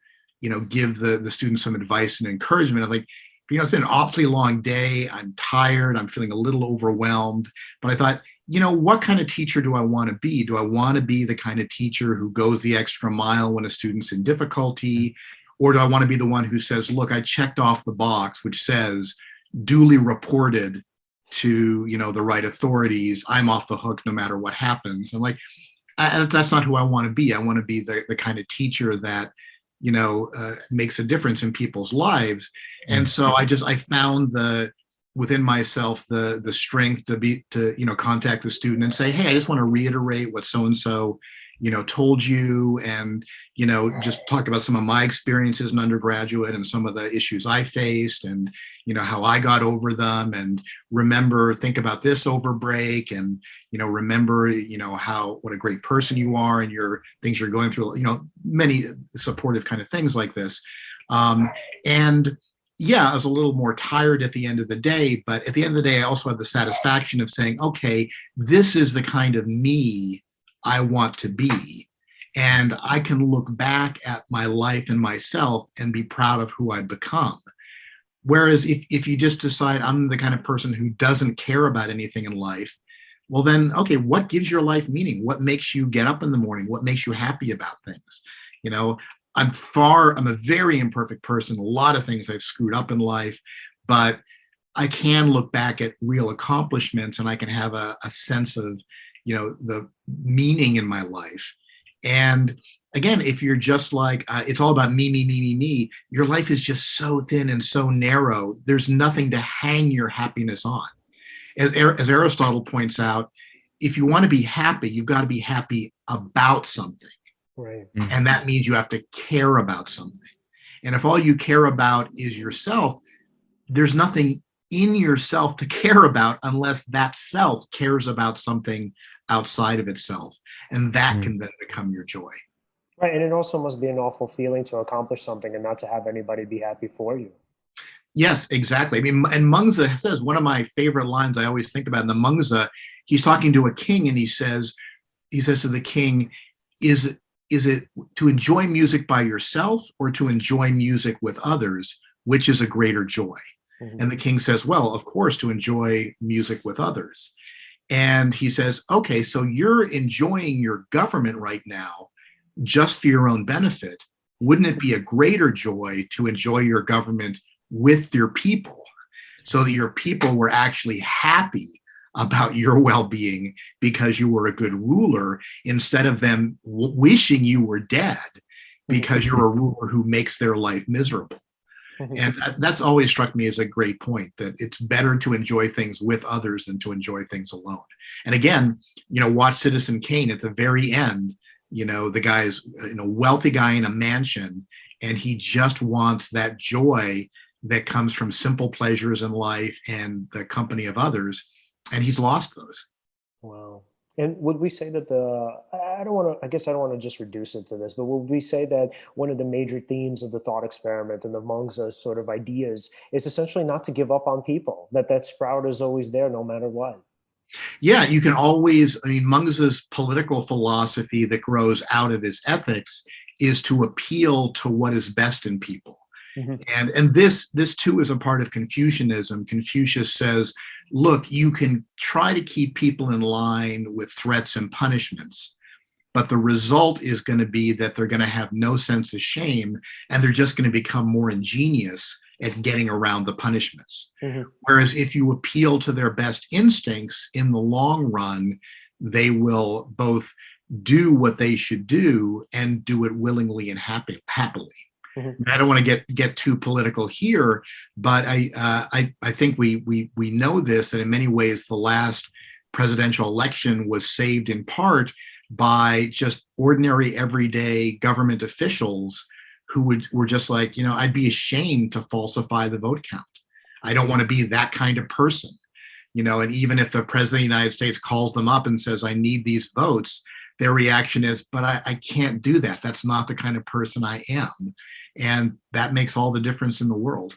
give the students some advice and encouragement. I'm like, it's been an awfully long day. I'm tired. I'm feeling a little overwhelmed. But I thought, what kind of teacher do I want to be? Do I want to be the kind of teacher who goes the extra mile when a student's in difficulty? Or do I want to be the one who says, look, I checked off the box, which says duly reported to, the right authorities. I'm off the hook no matter what happens. And that's not who I want to be. I want to be the kind of teacher that, makes a difference in people's lives. And so I found within myself the strength to contact the student and say, hey, I just want to reiterate what so-and-so told you, and just talk about some of my experiences in undergraduate and some of the issues I faced and how I got over them, and think about this over break, and remember what a great person you are and your things you're going through, many supportive kind of things like this. And yeah, I was a little more tired at the end of the day, but at the end of the day, I also had the satisfaction of saying, okay, this is the kind of me I want to be. And I can look back at my life and myself and be proud of who I've become. Whereas if you just decide I'm the kind of person who doesn't care about anything in life, well then, okay, what gives your life meaning? What makes you get up in the morning? What makes you happy about things? You know, I'm a very imperfect person. A lot of things I've screwed up in life, but I can look back at real accomplishments and I can have a sense of, the meaning in my life. And again, if you're just like, it's all about me, me, me, me, me, your life is just so thin and so narrow. There's nothing to hang your happiness on. As Aristotle points out, if you want to be happy, you've got to be happy about something. Right. And that means you have to care about something. And if all you care about is yourself, there's nothing in yourself to care about unless that self cares about something outside of itself. And that can then become your joy. Right. And it also must be an awful feeling to accomplish something and not to have anybody be happy for you. Yes, exactly. I mean, and Mengzi says, one of my favorite lines I always think about in the Mengzi, he's talking to a king and he says to the king, is it to enjoy music by yourself or to enjoy music with others, which is a greater joy? Mm-hmm. And the king says, well, of course, to enjoy music with others. And he says, okay, so you're enjoying your government right now just for your own benefit. Wouldn't it be a greater joy to enjoy your government with your people so that your people were actually happy about your well-being because you were a good ruler instead of them wishing you were dead because you're a ruler who makes their life miserable? And that's always struck me as a great point, that it's better to enjoy things with others than to enjoy things alone. And again, watch Citizen Kane at the very end. The guy's a wealthy guy in a mansion, and he just wants that joy that comes from simple pleasures in life and the company of others, and he's lost those. Wow. And would we say that I don't want to just reduce it to this, but would we say that one of the major themes of the thought experiment and the Mengzi sort of ideas is essentially not to give up on people, that sprout is always there no matter what? Yeah, you can always, Mengzi's political philosophy that grows out of his ethics is to appeal to what is best in people. Mm-hmm. And this too is a part of Confucianism. Confucius says, look, you can try to keep people in line with threats and punishments, but the result is going to be that they're going to have no sense of shame, and they're just going to become more ingenious at getting around the punishments. Mm-hmm. Whereas if you appeal to their best instincts, in the long run, they will both do what they should do and do it willingly and happily. Mm-hmm. I don't want to get too political here, but I think we know this, that in many ways the last presidential election was saved in part by just ordinary everyday government officials who were just like, I'd be ashamed to falsify the vote count. I don't want to be that kind of person, and even if the president of the United States calls them up and says, I need these votes, their reaction is, but I can't do that. That's not the kind of person I am. And that makes all the difference in the world.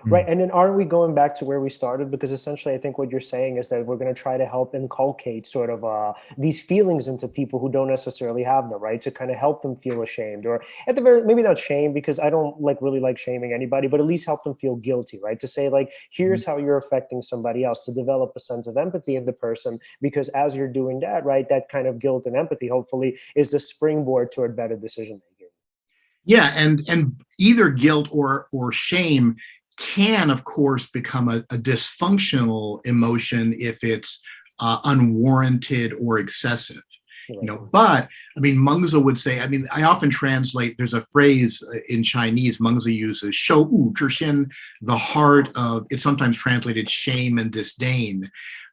Right. And then aren't we going back to where we started? Because essentially, I think what you're saying is that we're going to try to help inculcate sort of these feelings into people who don't necessarily have them, right? To kind of help them feel ashamed, or at the very, maybe not shame, because I don't really like shaming anybody, but at least help them feel guilty, right? To say like, here's how you're affecting somebody else, to develop a sense of empathy in the person, because as you're doing that, right, that kind of guilt and empathy, hopefully, is the springboard toward better decision making. Yeah. And either guilt or shame can, of course, become a dysfunctional emotion if it's unwarranted or excessive. Right. But Mengzi would say, I often translate, there's a phrase in Chinese Mengzi uses, 受物之心, the heart of, it's sometimes translated shame and disdain.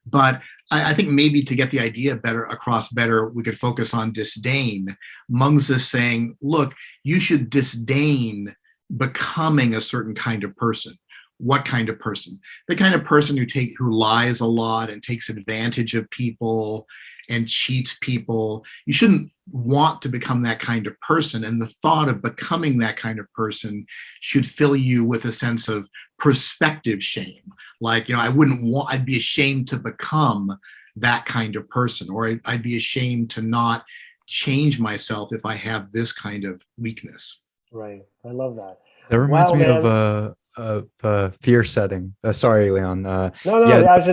But I think maybe to get the idea across better, we could focus on disdain. Mengzi is saying, look, you should disdain becoming a certain kind of person. What kind of person? The kind of person who lies a lot and takes advantage of people and cheats people. You shouldn't want to become that kind of person. And the thought of becoming that kind of person should fill you with a sense of prospective shame. Like, I'd be ashamed to become that kind of person, or I'd be ashamed to not change myself if I have this kind of weakness. Right. I love that. That reminds Wow, me man. of fear setting. Sorry, Leon. No, Yeah, I was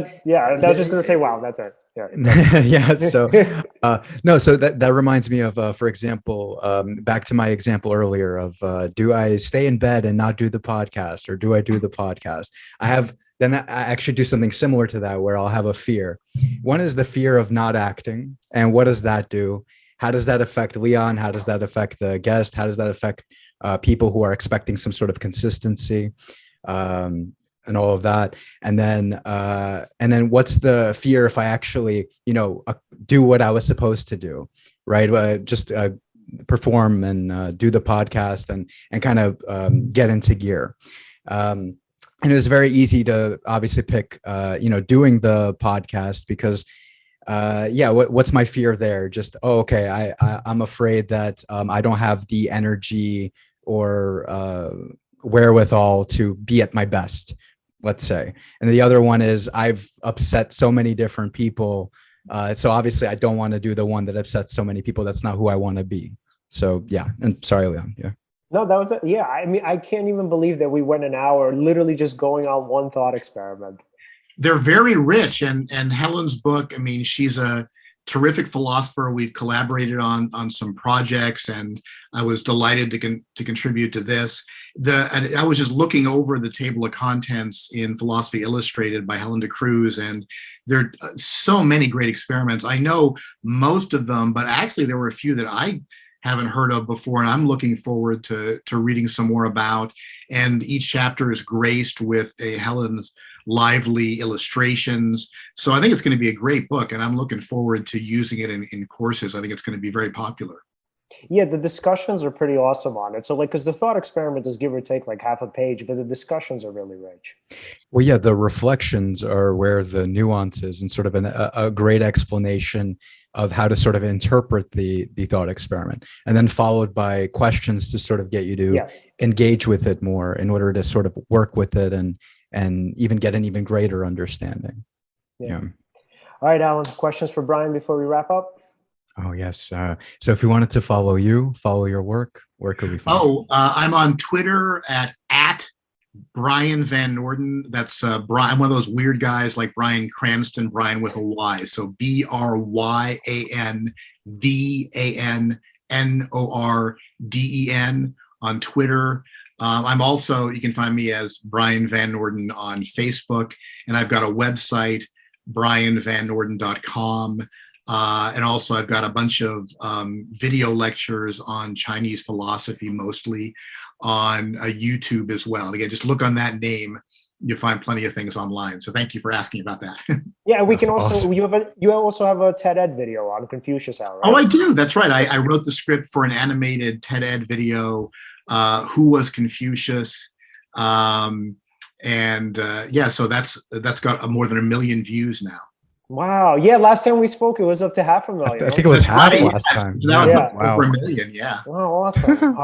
just gonna say, wow, that's it. Yeah. yeah. So, no. So that reminds me of, for example, back to my example earlier of, do I stay in bed and not do the podcast, or do I do the podcast? Then I actually do something similar to that, where I'll have a fear. One is the fear of not acting, and what does that do? How does that affect Leon? How does that affect the guest? How does that affect people who are expecting some sort of consistency? And all of that, and then what's the fear if I actually do what I was supposed to do, right? Just perform and do the podcast and kind of get into gear. And it was very easy to obviously pick doing the podcast, because what's my fear there? Just I'm afraid that I don't have the energy or wherewithal to be at my best, let's say. And the other one is I've upset so many different people. So obviously I don't want to do the one that upsets so many people. That's not who I want to be. So yeah. And sorry, Leon. Yeah. No, that was it. Yeah. I mean, I can't even believe that we went an hour literally just going on one thought experiment. They're very rich. And Helen's book, I mean, she's a terrific philosopher. We've collaborated on some projects, and I was delighted to contribute to this. And I was just looking over the table of contents in Philosophy Illustrated by Helen de Cruz, and there are so many great experiments. I know most of them, but actually there were a few that I haven't heard of before, and I'm looking forward to reading some more about. And each chapter is graced with a Helen's lively illustrations. So I think it's going to be a great book, and I'm looking forward to using it in courses. I think it's going to be very popular. Yeah, the discussions are pretty awesome on it. So because the thought experiment is give or take like half a page, but the discussions are really rich. Well, yeah, the reflections are where the nuances and sort of a great explanation of how to sort of interpret the thought experiment, and then followed by questions to sort of get you to engage with it more in order to sort of work with it and even get an even greater understanding. Yeah. All right, Alan, questions for Bryan before we wrap up? Oh, yes. So if we wanted to follow your work, where could we find you? I'm on Twitter at Bryan Van Norden. That's Brian. I'm one of those weird guys like Bryan Cranston, Bryan with a Y. So BryanVanNorden on Twitter. I'm also, you can find me as Bryan Van Norden on Facebook, and I've got a website, bryanvannorden.com. And also I've got a bunch of video lectures on Chinese philosophy, mostly on YouTube as well. And again, just look on that name. You'll find plenty of things online. So thank you for asking about that. Yeah, we can also, awesome. You also have a TED Ed video on Confucius, right? Oh, I do. That's right. I wrote the script for an animated TED Ed video, Who Was Confucius? So that's got more than 1 million views now. Wow. Yeah. Last time we spoke, it was up to 500,000. I think it was half last time. Now it's up over 1 million. Yeah. Wow. Awesome.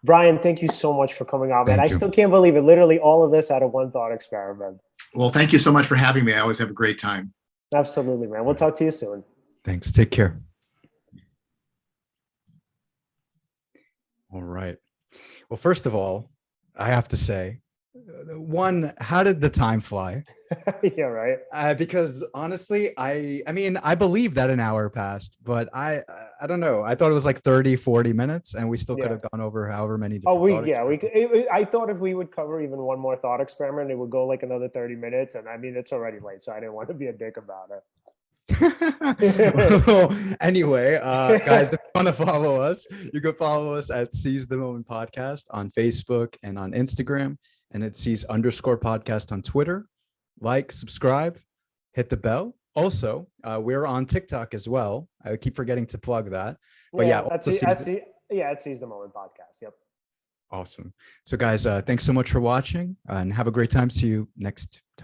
Bryan, thank you so much for coming on, man. I still can't believe it. Literally all of this out of one thought experiment. Well, thank you so much for having me. I always have a great time. Absolutely, man. We'll talk to you soon. Thanks. Take care. All right. Well, first of all, I have to say, one, how did the time fly? Yeah, right. Because honestly, I mean, I believe that an hour passed, but I don't know. I thought it was like 30, 40 minutes, and we still could have gone over however many different I thought if we would cover even one more thought experiment, it would go like another 30 minutes. And I mean, it's already late, so I didn't want to be a dick about it. Well, anyway, guys, if you want to follow us, you can follow us at Seize the Moment Podcast on Facebook and on Instagram, and it's Seize_podcast on Twitter. Like, subscribe, hit the bell. Also, we're on TikTok as well. I keep forgetting to plug that. But it's Seize the Moment Podcast. Yep. Awesome. So guys, thanks so much for watching, and have a great time. See you next time.